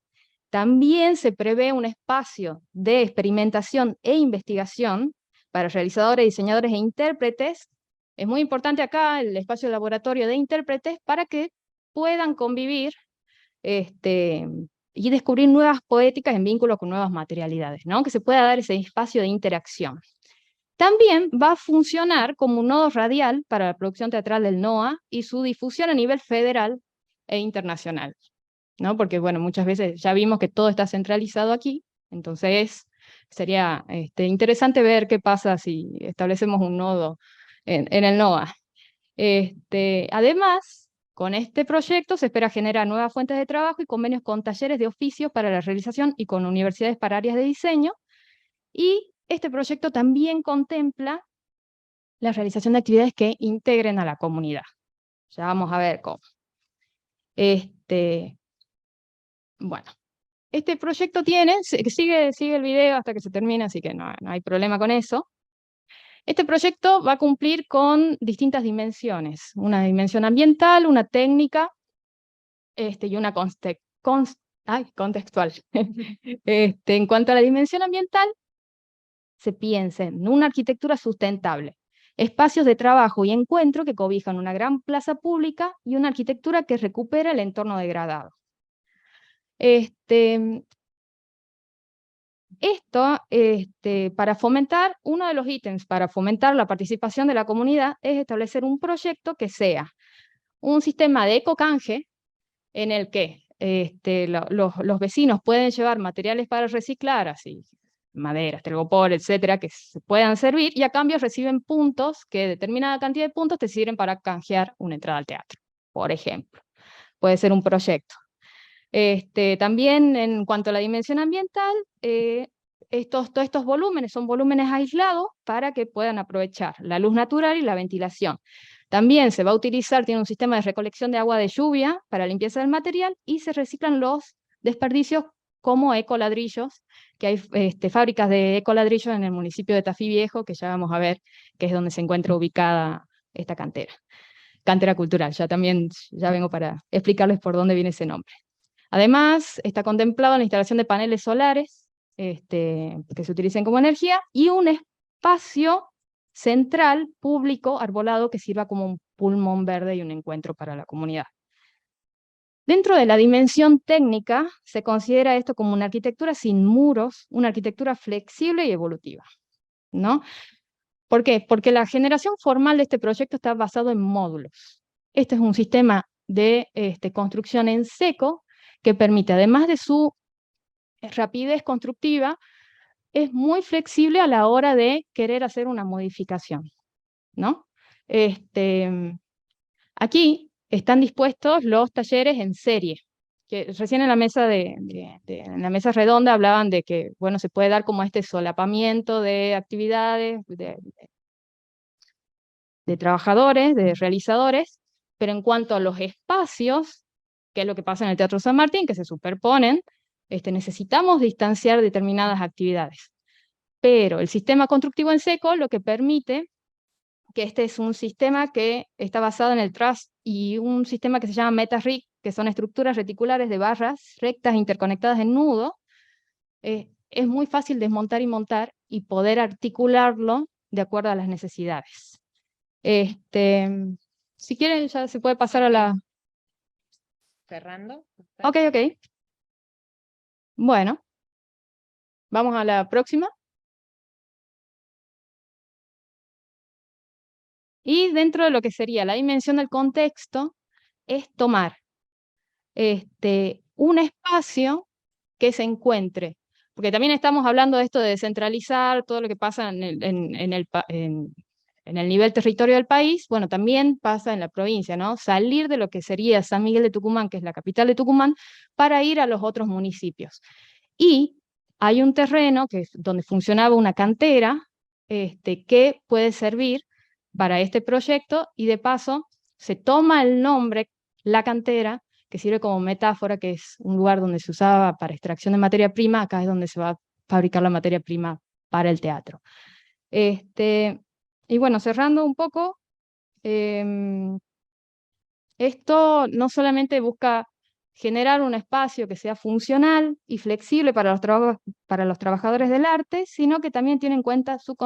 También se prevé un espacio de experimentación e investigación para realizadores, diseñadores e intérpretes. Es muy importante acá el espacio de laboratorio de intérpretes para que puedan convivir y descubrir nuevas poéticas en vínculo con nuevas materialidades, ¿no? Que se pueda dar ese espacio de interacción. También va a funcionar como un nodo radial para la producción teatral del NOA y su difusión a nivel federal e internacional, ¿no? Porque, bueno, muchas veces ya vimos que todo está centralizado aquí, entonces sería interesante ver qué pasa si establecemos un nodo en el NOA. Además, con este proyecto se espera generar nuevas fuentes de trabajo y convenios con talleres de oficios para la realización y con universidades para áreas de diseño. Y este proyecto también contempla la realización de actividades que integren a la comunidad. Ya vamos a ver cómo. Bueno, este proyecto sigue el video hasta que se termine, así que no hay problema con eso. Este proyecto va a cumplir con distintas dimensiones, una dimensión ambiental, una técnica, y una contextual. En cuanto a la dimensión ambiental, se piensa en una arquitectura sustentable, espacios de trabajo y encuentro que cobijan una gran plaza pública y una arquitectura que recupera el entorno degradado. Esto, para fomentar, uno de los ítems para fomentar la participación de la comunidad es establecer un proyecto que sea un sistema de ecocanje en el que los vecinos pueden llevar materiales para reciclar, así madera, telgopor, etcétera, que se puedan servir, y a cambio reciben puntos, que determinada cantidad de puntos te sirven para canjear una entrada al teatro, por ejemplo. Puede ser un proyecto. También en cuanto a la dimensión ambiental, todos estos volúmenes son volúmenes aislados para que puedan aprovechar la luz natural y la ventilación. También se va a utilizar, tiene un sistema de recolección de agua de lluvia para limpieza del material, y se reciclan los desperdicios como ecoladrillos, que hay fábricas de ecoladrillos en el municipio de Tafí Viejo, que ya vamos a ver que es donde se encuentra ubicada esta cantera cultural. Ya vengo para explicarles por dónde viene ese nombre. Además, está contemplado la instalación de paneles solares que se utilicen como energía, y un espacio central, público, arbolado, que sirva como un pulmón verde y un encuentro para la comunidad. Dentro de la dimensión técnica, se considera esto como una arquitectura sin muros, una arquitectura flexible y evolutiva, ¿no? ¿Por qué? Porque la generación formal de este proyecto está basado en módulos. Este es un sistema de construcción en seco que permite, además de su rapidez constructiva, es muy flexible a la hora de querer hacer una modificación, ¿no? Aquí están dispuestos los talleres en serie, que recién en la mesa en la mesa redonda hablaban de que, bueno, se puede dar como este solapamiento de actividades, de trabajadores, de realizadores, pero en cuanto a los espacios, que es lo que pasa en el Teatro San Martín, que se superponen, necesitamos distanciar determinadas actividades. Pero el sistema constructivo en seco lo que permite, que este es un sistema que está basado en el truss y un sistema que se llama MetaRig, que son estructuras reticulares de barras rectas interconectadas en nudo, es muy fácil desmontar y montar y poder articularlo de acuerdo a las necesidades. Si quieren ya se puede pasar a la... Cerrando. Ok. Bueno, vamos a la próxima. Y dentro de lo que sería la dimensión del contexto, es tomar un espacio que se encuentre, porque también estamos hablando de esto de descentralizar todo lo que pasa en el nivel territorio del país. Bueno, también pasa en la provincia, ¿no? Salir de lo que sería San Miguel de Tucumán, que es la capital de Tucumán, para ir a los otros municipios. Y hay un terreno donde funcionaba una cantera que puede servir para este proyecto, y de paso se toma el nombre, la cantera, que sirve como metáfora, que es un lugar donde se usaba para extracción de materia prima. Acá es donde se va a fabricar la materia prima para el teatro. Y bueno, cerrando un poco, esto no solamente busca generar un espacio que sea funcional y flexible para los trabajadores del arte, sino que también tiene en cuenta su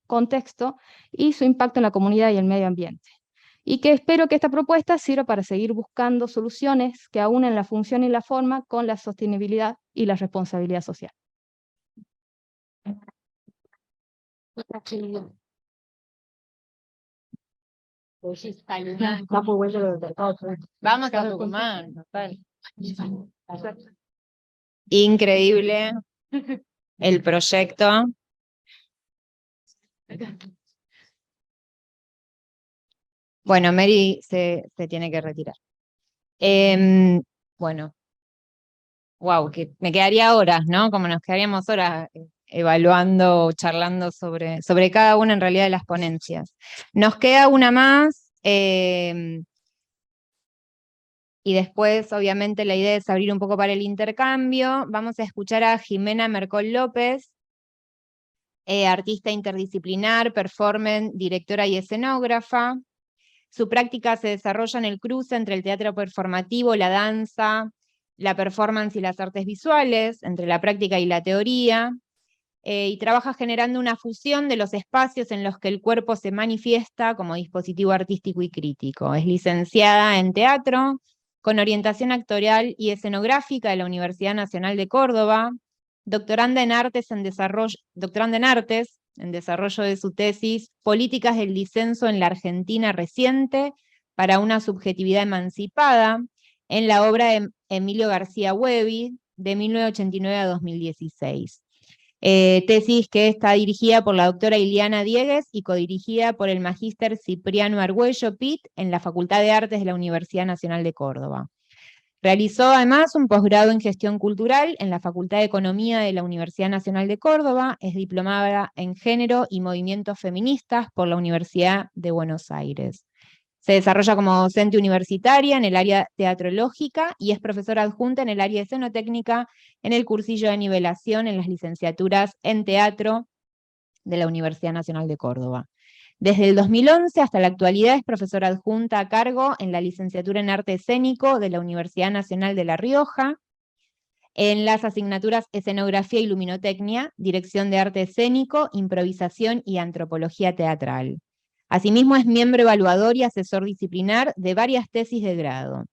contexto y su impacto en la comunidad y el medio ambiente. Y que espero que esta propuesta sirva para seguir buscando soluciones que aúnen la función y la forma con la sostenibilidad y la responsabilidad social. Vamos a Tucumán. Increíble el proyecto. Bueno, Mary se tiene que retirar. Bueno, wow, que me quedaría horas, ¿no? Como nos quedaríamos horas evaluando, charlando sobre cada una en realidad de las ponencias. Nos queda una más, y después, obviamente, la idea es abrir un poco para el intercambio. Vamos a escuchar a Jimena Mercol López, artista interdisciplinar, performance, directora y escenógrafa. Su práctica se desarrolla en el cruce entre el teatro performativo, la danza, la performance y las artes visuales, entre la práctica y la teoría, y trabaja generando una fusión de los espacios en los que el cuerpo se manifiesta como dispositivo artístico y crítico. Es licenciada en teatro, con orientación actorial y escenográfica de la Universidad Nacional de Córdoba, doctoranda en artes en desarrollo de su tesis Políticas del disenso en la Argentina reciente para una subjetividad emancipada, en la obra de Emilio García Huevi, de 1989 a 2016. Tesis que está dirigida por la doctora Iliana Diegues y codirigida por el magíster Cipriano Argüello Pitt en la Facultad de Artes de la Universidad Nacional de Córdoba. Realizó además un posgrado en Gestión Cultural en la Facultad de Economía de la Universidad Nacional de Córdoba, es diplomada en Género y Movimientos Feministas por la Universidad de Buenos Aires. Se desarrolla como docente universitaria en el área teatrológica y es profesora adjunta en el área de escenotécnica en el cursillo de nivelación en las licenciaturas en teatro de la Universidad Nacional de Córdoba. Desde el 2011 hasta la actualidad es profesora adjunta a cargo en la licenciatura en arte escénico de la Universidad Nacional de La Rioja, en las asignaturas Escenografía y Luminotecnia, Dirección de Arte Escénico, Improvisación y Antropología Teatral. Asimismo es miembro evaluador y asesor disciplinar de varias tesis de grado.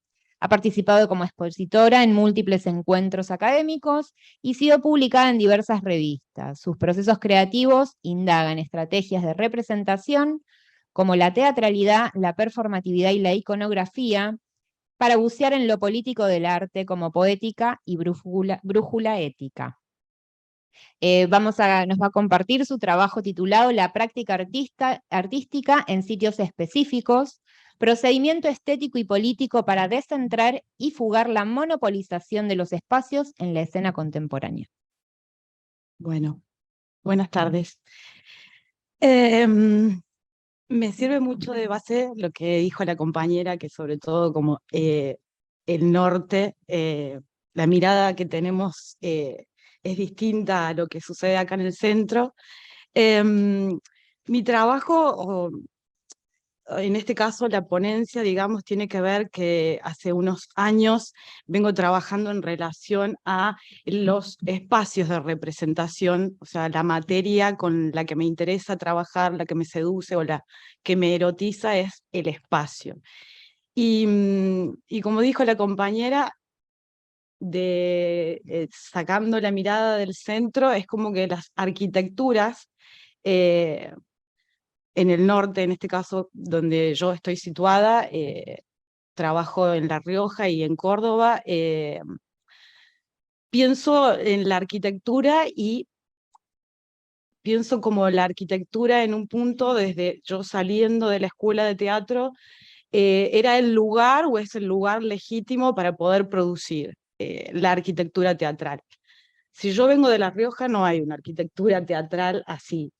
Ha participado como expositora en múltiples encuentros académicos y sido publicada en diversas revistas. Sus procesos creativos indagan estrategias de representación como la teatralidad, la performatividad y la iconografía, para bucear en lo político del arte como poética y brújula ética. Nos va a compartir su trabajo titulado La práctica artística en sitios específicos, procedimiento estético y político para descentrar y fugar la monopolización de los espacios en la escena contemporánea. Bueno, buenas tardes. Me sirve mucho de base lo que dijo la compañera, que sobre todo como el norte, la mirada que tenemos es distinta a lo que sucede acá en el centro. Mi trabajo, en este caso la ponencia, digamos, tiene que ver que hace unos años vengo trabajando en relación a los espacios de representación, o sea, la materia con la que me interesa trabajar, la que me seduce o la que me erotiza es el espacio. Y como dijo la compañera, sacando la mirada del centro, es como que las arquitecturas en el norte, en este caso donde yo estoy situada, trabajo en La Rioja y en Córdoba, pienso en la arquitectura y pienso como la arquitectura en un punto desde yo saliendo de la escuela de teatro, era el lugar o es el lugar legítimo para poder producir la arquitectura teatral. Si yo vengo de La Rioja no hay una arquitectura teatral así,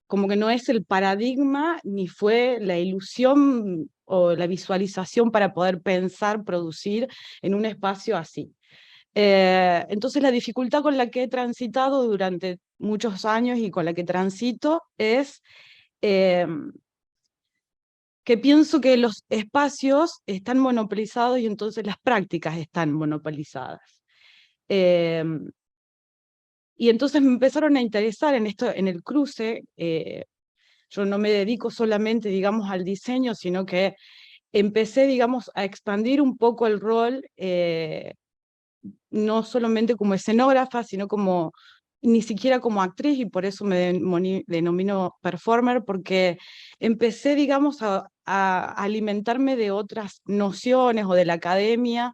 como que no es el paradigma ni fue la ilusión o la visualización para poder pensar, producir en un espacio así. Entonces la dificultad con la que he transitado durante muchos años y con la que transito es que pienso que los espacios están monopolizados y entonces las prácticas están monopolizadas. Y entonces me empezaron a interesar en esto, en el cruce. Yo no me dedico solamente, digamos, al diseño, sino que empecé, digamos, a expandir un poco el rol, no solamente como escenógrafa, sino como, ni siquiera como actriz, y por eso me denomino performer, porque empecé, digamos, a alimentarme de otras nociones o de la academia,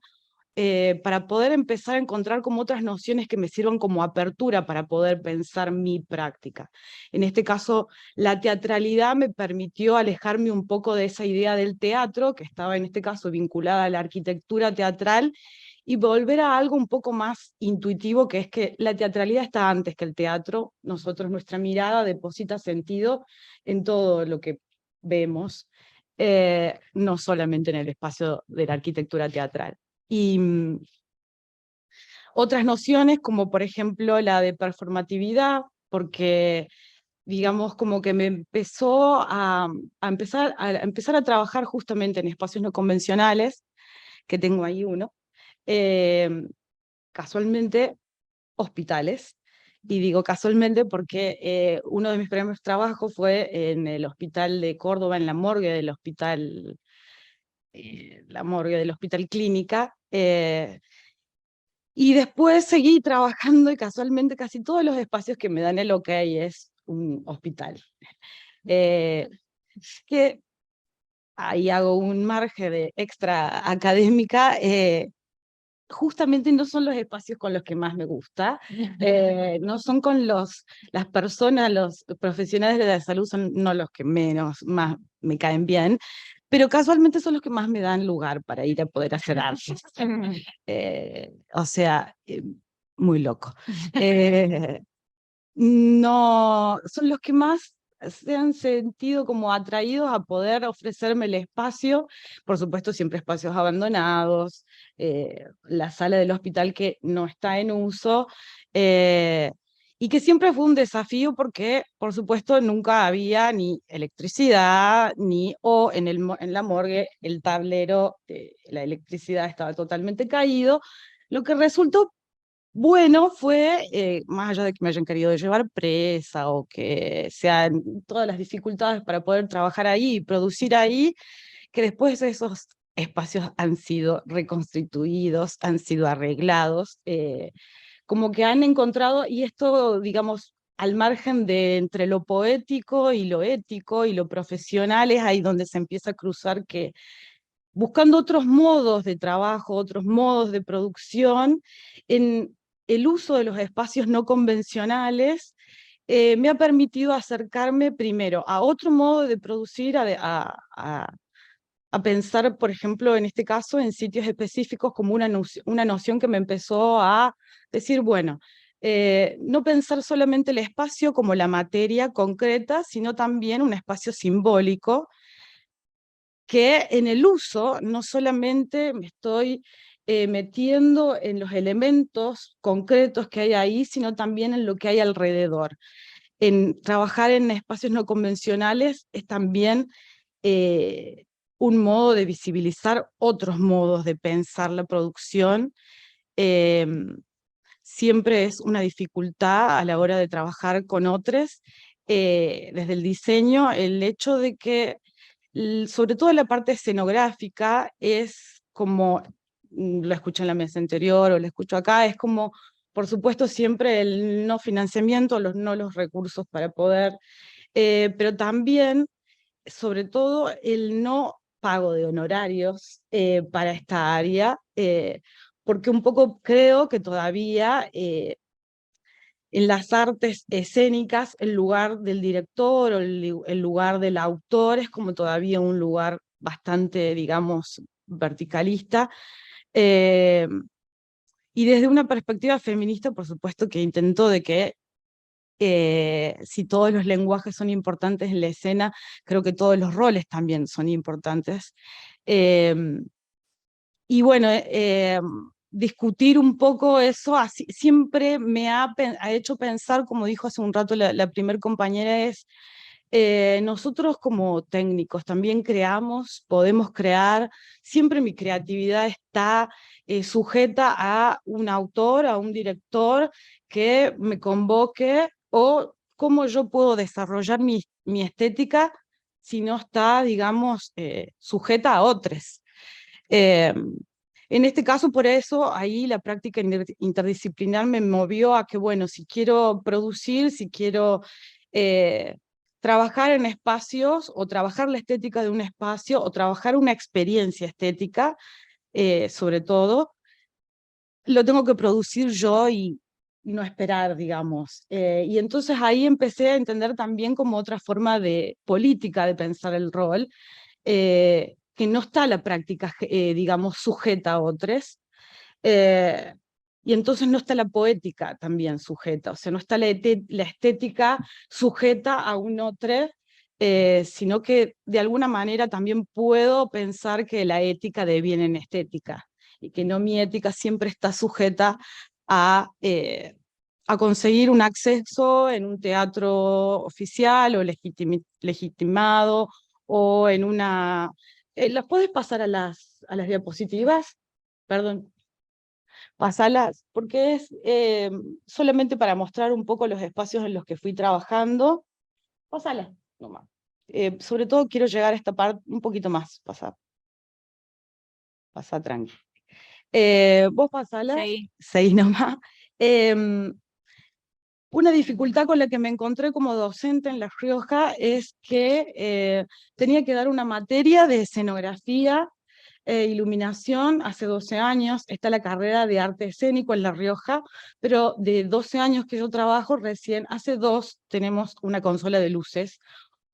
para poder empezar a encontrar como otras nociones que me sirvan como apertura para poder pensar mi práctica. En este caso, la teatralidad me permitió alejarme un poco de esa idea del teatro, que estaba en este caso vinculada a la arquitectura teatral, y volver a algo un poco más intuitivo, que es que la teatralidad está antes que el teatro. Nosotros, nuestra mirada deposita sentido en todo lo que vemos, no solamente en el espacio de la arquitectura teatral. Y otras nociones, como por ejemplo la de performatividad, porque digamos como que me empezó a empezar a trabajar justamente en espacios no convencionales, que tengo ahí uno, casualmente hospitales. Y digo casualmente porque uno de mis primeros trabajos fue en el hospital de Córdoba, en la morgue del hospital, Clínica, y después seguí trabajando y casualmente casi todos los espacios que me dan el ok es un hospital. Que ahí hago un margen de extra académica, justamente no son los espacios con los que más me gusta, no son con las personas, los profesionales de la salud son no los que más me caen bien, pero casualmente son los que más me dan lugar para ir a poder hacer arte. O sea, muy loco. No, son los que más se han sentido como atraídos a poder ofrecerme el espacio, por supuesto siempre espacios abandonados, la sala del hospital que no está en uso, y que siempre fue un desafío porque, por supuesto, nunca había ni electricidad, en la morgue el tablero de la electricidad estaba totalmente caído, lo que resultó bueno fue, más allá de que me hayan querido llevar presa o que sean todas las dificultades para poder trabajar ahí y producir ahí, que después esos espacios han sido reconstituidos, han sido arreglados, como que han encontrado, y esto, digamos, al margen de entre lo poético y lo ético y lo profesional, es ahí donde se empieza a cruzar que buscando otros modos de trabajo, otros modos de producción, en el uso de los espacios no convencionales, me ha permitido acercarme primero a otro modo de producir, a pensar, por ejemplo, en este caso, en sitios específicos como una noción que me empezó a decir, bueno, no pensar solamente el espacio como la materia concreta, sino también un espacio simbólico, que en el uso no solamente me estoy metiendo en los elementos concretos que hay ahí, sino también en lo que hay alrededor. En trabajar en espacios no convencionales es también un modo de visibilizar otros modos de pensar la producción. Siempre es una dificultad a la hora de trabajar con otros, desde el diseño, el hecho de que sobre todo la parte escenográfica es como, lo escuché en la mesa anterior o lo escucho acá, es como, por supuesto, siempre el no financiamiento, no los recursos para poder, pero también, sobre todo, el no pago de honorarios para esta área, porque un poco creo que todavía en las artes escénicas, el lugar del director o el lugar del autor es como todavía un lugar bastante, digamos, verticalista. Y desde una perspectiva feminista, por supuesto que intento de que si todos los lenguajes son importantes en la escena, creo que todos los roles también son importantes. Y bueno, discutir un poco eso así, siempre me ha hecho pensar, como dijo hace un rato la primer compañera, es nosotros como técnicos también creamos, podemos crear, siempre mi creatividad está sujeta a un autor, a un director que me convoque, o cómo yo puedo desarrollar mi estética si no está, digamos, sujeta a otros. En este caso, por eso, ahí la práctica interdisciplinar me movió a que, bueno, si quiero producir, si quiero trabajar en espacios, o trabajar la estética de un espacio, o trabajar una experiencia estética, sobre todo, lo tengo que producir yo y no esperar, digamos. Y entonces ahí empecé a entender también como otra forma de política de pensar el rol, que no está la práctica, digamos, sujeta a otros, y entonces no está la poética también sujeta, o sea, no está la estética sujeta a un otro, sino que de alguna manera también puedo pensar que la ética deviene en estética, y que no mi ética siempre está sujeta a conseguir un acceso en un teatro oficial o legitimado, o en una... ¿las puedes pasar a las diapositivas? Perdón. Pasalas, porque es solamente para mostrar un poco los espacios en los que fui trabajando. Pasalas, nomás. Sobre todo quiero llegar a esta parte un poquito más. Pasa tranqui. Vos pasalas. Seis nomás. Una dificultad con la que me encontré como docente en La Rioja es que tenía que dar una materia de escenografía, iluminación. Hace 12 años está la carrera de arte escénico en La Rioja, pero de 12 años que yo trabajo, recién hace 2 tenemos una consola de luces,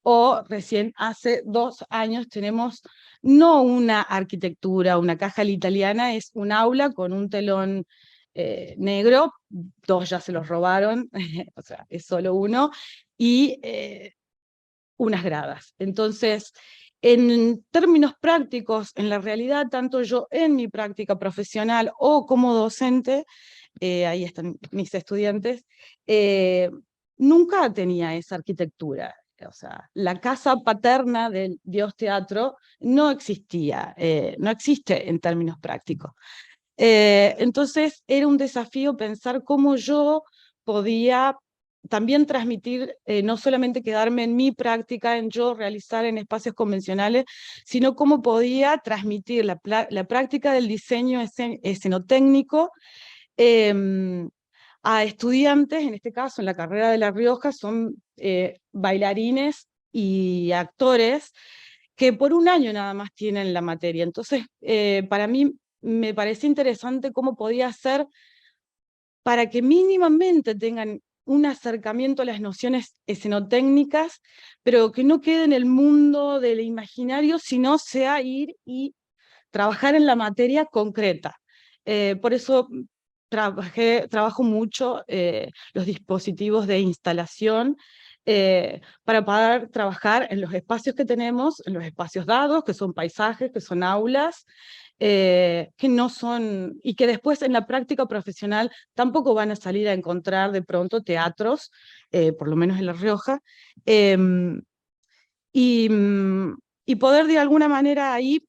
o recién hace 2 años tenemos no una arquitectura, una caja a la italiana, es un aula con un telón negro, 2 ya se los robaron, o sea, es solo uno, y unas gradas. Entonces, en términos prácticos, en la realidad, tanto yo en mi práctica profesional o como docente, ahí están mis estudiantes, nunca tenía esa arquitectura. O sea, la casa paterna del Dios Teatro no existía, no existe en términos prácticos. Entonces era un desafío pensar cómo yo podía también transmitir, no solamente quedarme en mi práctica, en yo realizar en espacios convencionales, sino cómo podía transmitir la práctica del diseño escenotécnico a estudiantes. En este caso, en la carrera de La Rioja, son bailarines y actores que por un año nada más tienen la materia. Entonces, para mí me parece interesante cómo podía ser para que mínimamente tengan un acercamiento a las nociones escenotécnicas, pero que no quede en el mundo del imaginario, sino sea ir y trabajar en la materia concreta. Por eso trabajo mucho los dispositivos de instalación, para poder trabajar en los espacios que tenemos, en los espacios dados, que son paisajes, que son aulas, que no son, y que después en la práctica profesional tampoco van a salir a encontrar de pronto teatros, por lo menos en La Rioja, y, y poder de alguna manera ahí,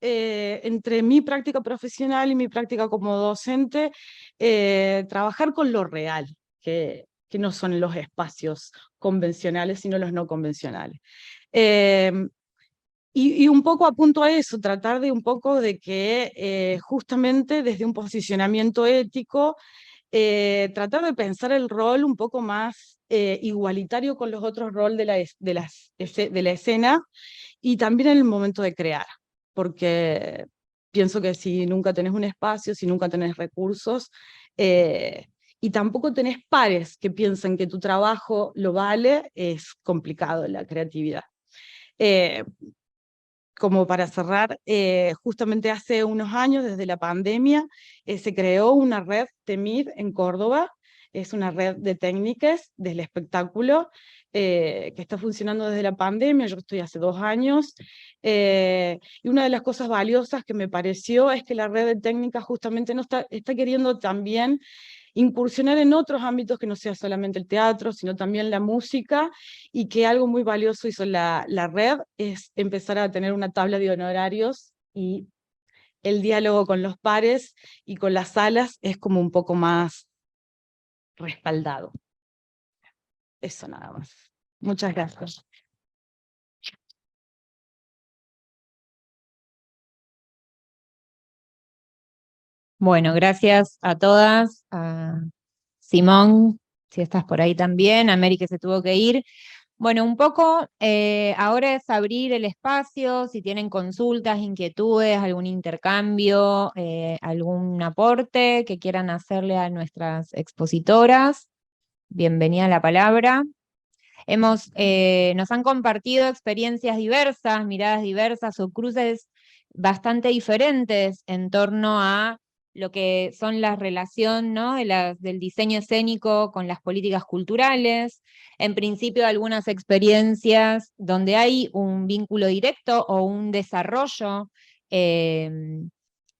entre mi práctica profesional y mi práctica como docente, trabajar con lo real, que no son los espacios convencionales, sino los no convencionales. Y un poco apunto a eso, tratar de un poco de que justamente desde un posicionamiento ético, tratar de pensar el rol un poco más igualitario con los otros roles de la escena, y también en el momento de crear, porque pienso que si nunca tenés un espacio, si nunca tenés recursos, y tampoco tenés pares que piensen que tu trabajo lo vale, es complicado la creatividad. Como para cerrar, justamente hace unos años, desde la pandemia, se creó una red TEMID en Córdoba. Es una red de técnicas del espectáculo, que está funcionando desde la pandemia. Yo estoy hace 2 años, y una de las cosas valiosas que me pareció es que la red de técnicas justamente está queriendo también incursionar en otros ámbitos que no sea solamente el teatro, sino también la música, y que algo muy valioso hizo la red es empezar a tener una tabla de honorarios, y el diálogo con los pares y con las salas es como un poco más respaldado. Eso nada más. Muchas gracias. Bueno, gracias a todas, a Simón, si estás por ahí también, a Mary que se tuvo que ir. Bueno, un poco ahora es abrir el espacio, si tienen consultas, inquietudes, algún intercambio, algún aporte que quieran hacerle a nuestras expositoras. Bienvenida a la palabra. Nos han compartido experiencias diversas, miradas diversas o cruces bastante diferentes en torno a lo que son la relación, ¿no?, del diseño escénico con las políticas culturales. En principio, algunas experiencias donde hay un vínculo directo o un desarrollo bien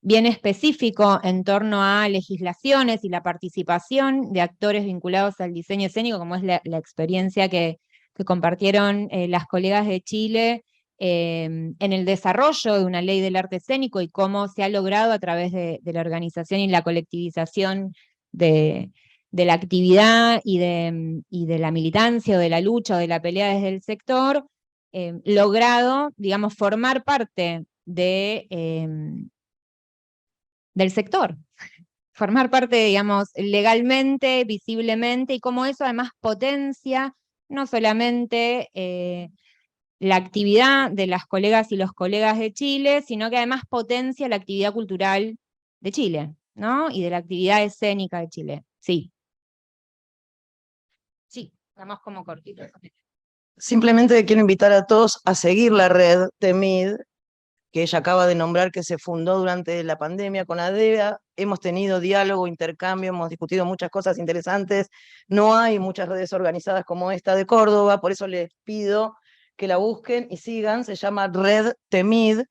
específico en torno a legislaciones y la participación de actores vinculados al diseño escénico, como es la experiencia que compartieron las colegas de Chile en el desarrollo de una ley del arte escénico y cómo se ha logrado a través de la organización y la colectivización de la actividad y de la militancia o de la lucha o de la pelea desde el sector, logrado, digamos, formar parte del sector, formar parte, digamos, legalmente, visiblemente, y cómo eso además potencia no solamente la actividad de las colegas y los colegas de Chile, sino que además potencia la actividad cultural de Chile, ¿no? Y de la actividad escénica de Chile. Sí. Sí, estamos como cortitos. Simplemente quiero invitar a todos a seguir la red TEMID, que ella acaba de nombrar, que se fundó durante la pandemia con ADEA. Hemos tenido diálogo, intercambio, hemos discutido muchas cosas interesantes. No hay muchas redes organizadas como esta de Córdoba, por eso les pido que la busquen y sigan. Se llama Red TEMID.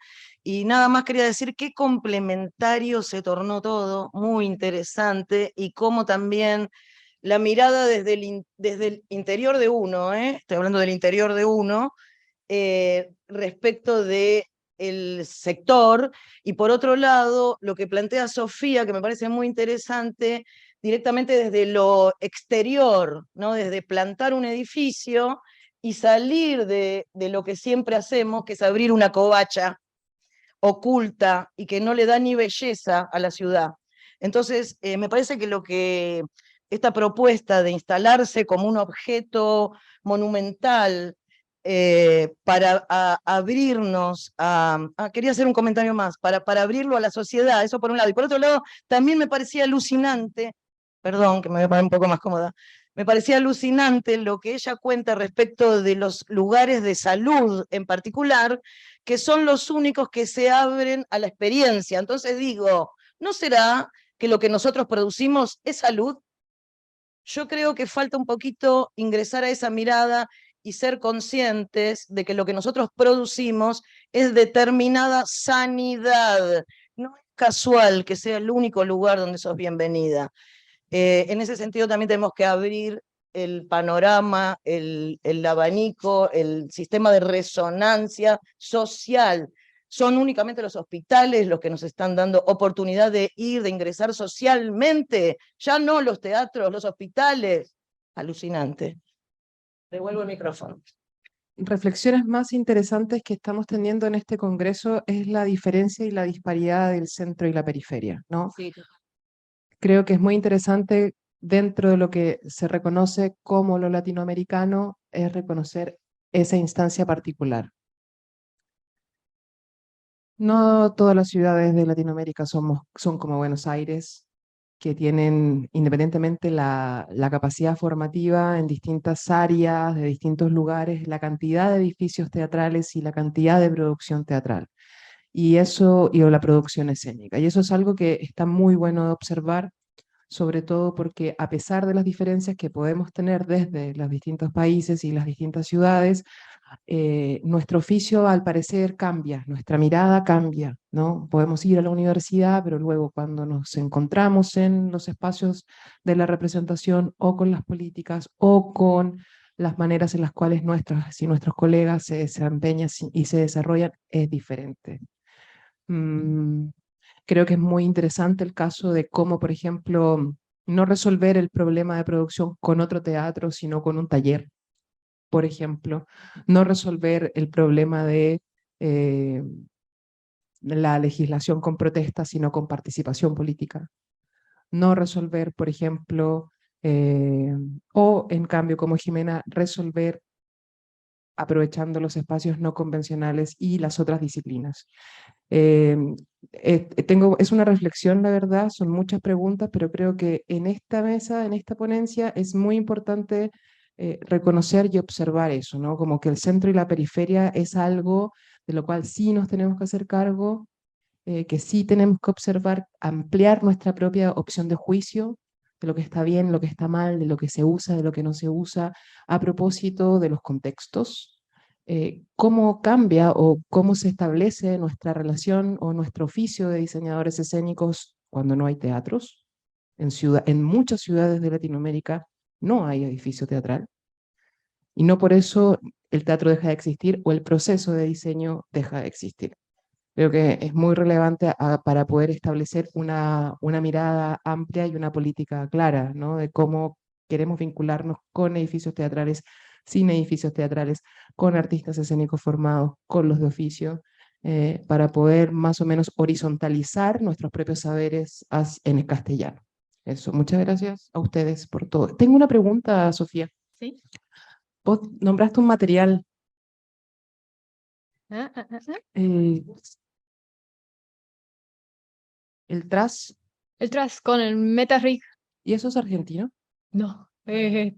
Y nada más quería decir qué complementario se tornó todo, muy interesante, y cómo también la mirada desde el interior de uno, estoy hablando del interior de uno, respecto de el sector, y por otro lado, lo que plantea Sofía, que me parece muy interesante, directamente desde lo exterior, ¿no? Desde plantar un edificio y salir de lo que siempre hacemos, que es abrir una covacha oculta y que no le da ni belleza a la ciudad. Entonces, me parece que esta propuesta de instalarse como un objeto monumental para abrirnos quería hacer un comentario más, para abrirlo a la sociedad, eso por un lado. Y por otro lado, también me parecía alucinante, perdón, que me voy a poner un poco más cómoda, me parecía alucinante lo que ella cuenta respecto de los lugares de salud en particular, que son los únicos que se abren a la experiencia. Entonces digo, ¿no será que lo que nosotros producimos es salud? Yo creo que falta un poquito ingresar a esa mirada y ser conscientes de que lo que nosotros producimos es determinada sanidad. No es casual que sea el único lugar donde sos bienvenida. En ese sentido también tenemos que abrir el panorama, el abanico, el sistema de resonancia social. Son únicamente los hospitales los que nos están dando oportunidad de ir, de ingresar socialmente, ya no los teatros, los hospitales. Alucinante. Devuelvo el micrófono. Reflexiones más interesantes que estamos teniendo en este congreso es la diferencia y la disparidad del centro y la periferia, ¿no? Sí. Creo que es muy interesante dentro de lo que se reconoce como lo latinoamericano, es reconocer esa instancia particular. No todas las ciudades de Latinoamérica son como Buenos Aires, que tienen independientemente la capacidad formativa en distintas áreas, de distintos lugares, la cantidad de edificios teatrales y la cantidad de producción teatral. Y o la producción escénica. Y eso es algo que está muy bueno de observar, sobre todo porque a pesar de las diferencias que podemos tener desde los distintos países y las distintas ciudades, nuestro oficio al parecer cambia, nuestra mirada cambia, ¿no? Podemos ir a la universidad, pero luego cuando nos encontramos en los espacios de la representación o con las políticas o con las maneras en las cuales nuestros colegas se desempeñan y se desarrollan, es diferente. Creo que es muy interesante el caso de cómo, por ejemplo, no resolver el problema de producción con otro teatro, sino con un taller, por ejemplo, no resolver el problema de la legislación con protesta, sino con participación política, no resolver, por ejemplo, o en cambio, como Jimena, resolver aprovechando los espacios no convencionales y las otras disciplinas. Es una reflexión, la verdad, son muchas preguntas, pero creo que en esta mesa, en esta ponencia, es muy importante reconocer y observar eso, ¿no? Como que el centro y la periferia es algo de lo cual sí nos tenemos que hacer cargo, que sí tenemos que observar, ampliar nuestra propia opción de juicio, de lo que está bien, lo que está mal, de lo que se usa, de lo que no se usa, a propósito de los contextos. Cómo cambia o cómo se establece nuestra relación o nuestro oficio de diseñadores escénicos cuando no hay teatros. En muchas ciudades de Latinoamérica no hay edificio teatral, y no por eso el teatro deja de existir o el proceso de diseño deja de existir. Creo que es muy relevante para poder establecer una mirada amplia y una política clara, ¿no? De cómo queremos vincularnos con edificios teatrales, sin edificios teatrales, con artistas escénicos formados, con los de oficio, para poder más o menos horizontalizar nuestros propios saberes en el castellano. Eso, muchas gracias a ustedes por todo. Tengo una pregunta, Sofía. Sí. Vos nombraste un material. El TRAS. El TRAS con el MetaRig. ¿Y eso es argentino? No, es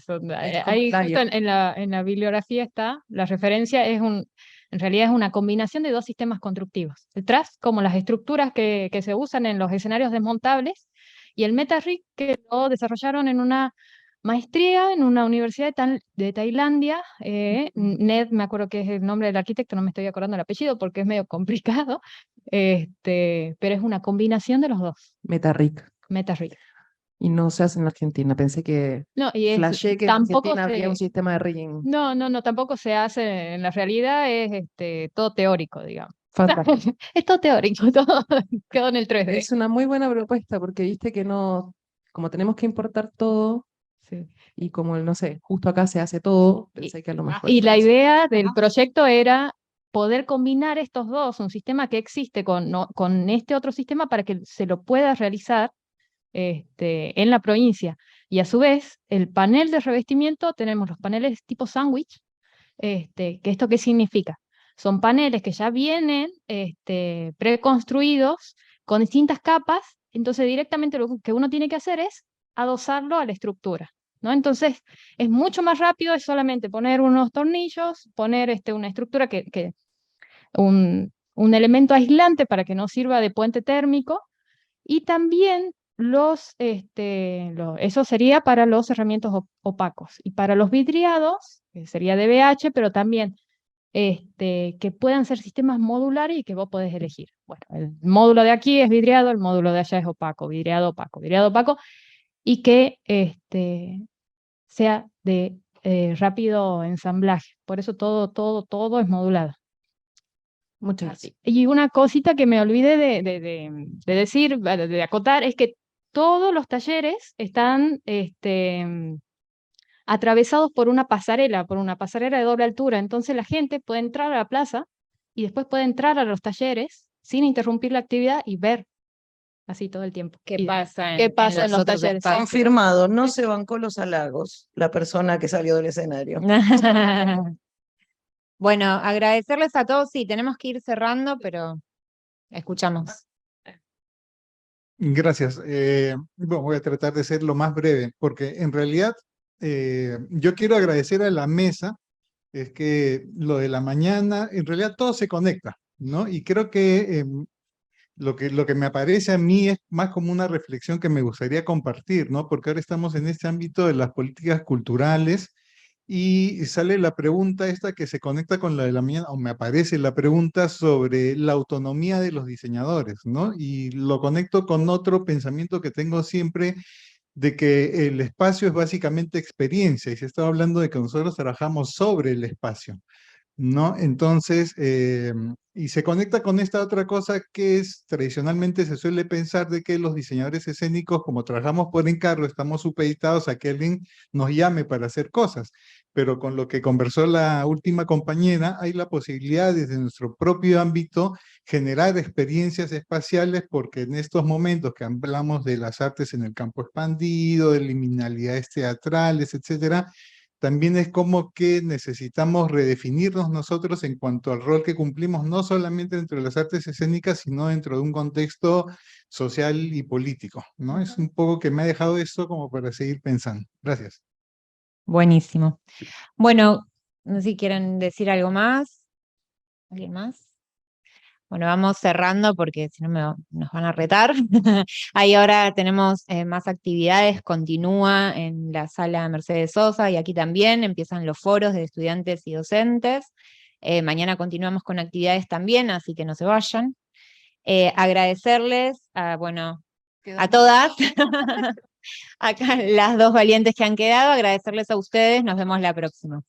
como justo en la bibliografía está, la referencia en realidad es una combinación de dos sistemas constructivos. El TRAS, como las estructuras que se usan en los escenarios desmontables, y el MetaRig, que lo desarrollaron en una maestría en una universidad de Tailandia. Ned, me acuerdo que es el nombre del arquitecto, no me estoy acordando el apellido porque es medio complicado, pero es una combinación de los dos. MetaRig. MetaRig. Y no se hace en la Argentina. Pensé que No, y flashé que en Argentina había un sistema de rigging. No, tampoco se hace en la realidad, es todo teórico, digamos. Fantástico. Es todo teórico, todo quedó en el 3D. Es una muy buena propuesta porque viste que no, como tenemos que importar todo, sí, y como, no sé, justo acá se hace todo, pensé que a lo mejor... Y la idea del proyecto era poder combinar estos dos, un sistema que existe con este otro sistema para que se lo pueda realizar en la provincia. Y a su vez, el panel de revestimiento, tenemos los paneles tipo sándwich, que ¿esto qué significa? Son paneles que ya vienen preconstruidos con distintas capas, entonces directamente lo que uno tiene que hacer es adosarlo a la estructura, ¿no? Entonces es mucho más rápido, es solamente poner unos tornillos, poner una estructura un elemento aislante para que no sirva de puente térmico, y también eso sería para los cerramientos opacos, y para los vidriados, que sería DBH, pero también que puedan ser sistemas modulares y que vos podés elegir. Bueno, el módulo de aquí es vidriado, el módulo de allá es opaco, vidriado, opaco, y que sea de rápido ensamblaje. Por eso todo es modulado. Muchas gracias. Y una cosita que me olvidé de decir, de acotar, es que todos los talleres están atravesados por una pasarela de doble altura. Entonces la gente puede entrar a la plaza y después puede entrar a los talleres sin interrumpir la actividad y ver así todo el tiempo. ¿Qué pasa en los talleres? espacios? Confirmado, no se bancó los halagos la persona que salió del escenario. Bueno, agradecerles a todos. Sí, tenemos que ir cerrando, pero escuchamos. Gracias. Bueno, voy a tratar de ser lo más breve, porque en realidad yo quiero agradecer a la mesa, es que lo de la mañana, en realidad todo se conecta, ¿no? Y creo que lo que me aparece a mí es más como una reflexión que me gustaría compartir, ¿no? Porque ahora estamos en este ámbito de las políticas culturales y sale la pregunta esta que se conecta con la de la mañana, o me aparece la pregunta sobre la autonomía de los diseñadores, ¿no? Y lo conecto con otro pensamiento que tengo siempre, de que el espacio es básicamente experiencia, y se estaba hablando de que nosotros trabajamos sobre el espacio, ¿no? Entonces, y se conecta con esta otra cosa que es, tradicionalmente se suele pensar de que los diseñadores escénicos, como trabajamos por encargo, estamos supeditados a que alguien nos llame para hacer cosas, pero con lo que conversó la última compañera, hay la posibilidad desde nuestro propio ámbito generar experiencias espaciales, porque en estos momentos que hablamos de las artes en el campo expandido, de liminalidades teatrales, etcétera, también es como que necesitamos redefinirnos nosotros en cuanto al rol que cumplimos, no solamente dentro de las artes escénicas, sino dentro de un contexto social y político, ¿no? Es un poco que me ha dejado esto como para seguir pensando. Gracias. Buenísimo. Bueno, no sé si quieren decir algo más. ¿Alguien más? Bueno, vamos cerrando porque si no nos van a retar. Ahí ahora tenemos más actividades, continúa en la sala Mercedes Sosa y aquí también empiezan los foros de estudiantes y docentes. Mañana continuamos con actividades también, así que no se vayan. Agradecerles a todas, acá las dos valientes que han quedado, agradecerles a ustedes, nos vemos la próxima.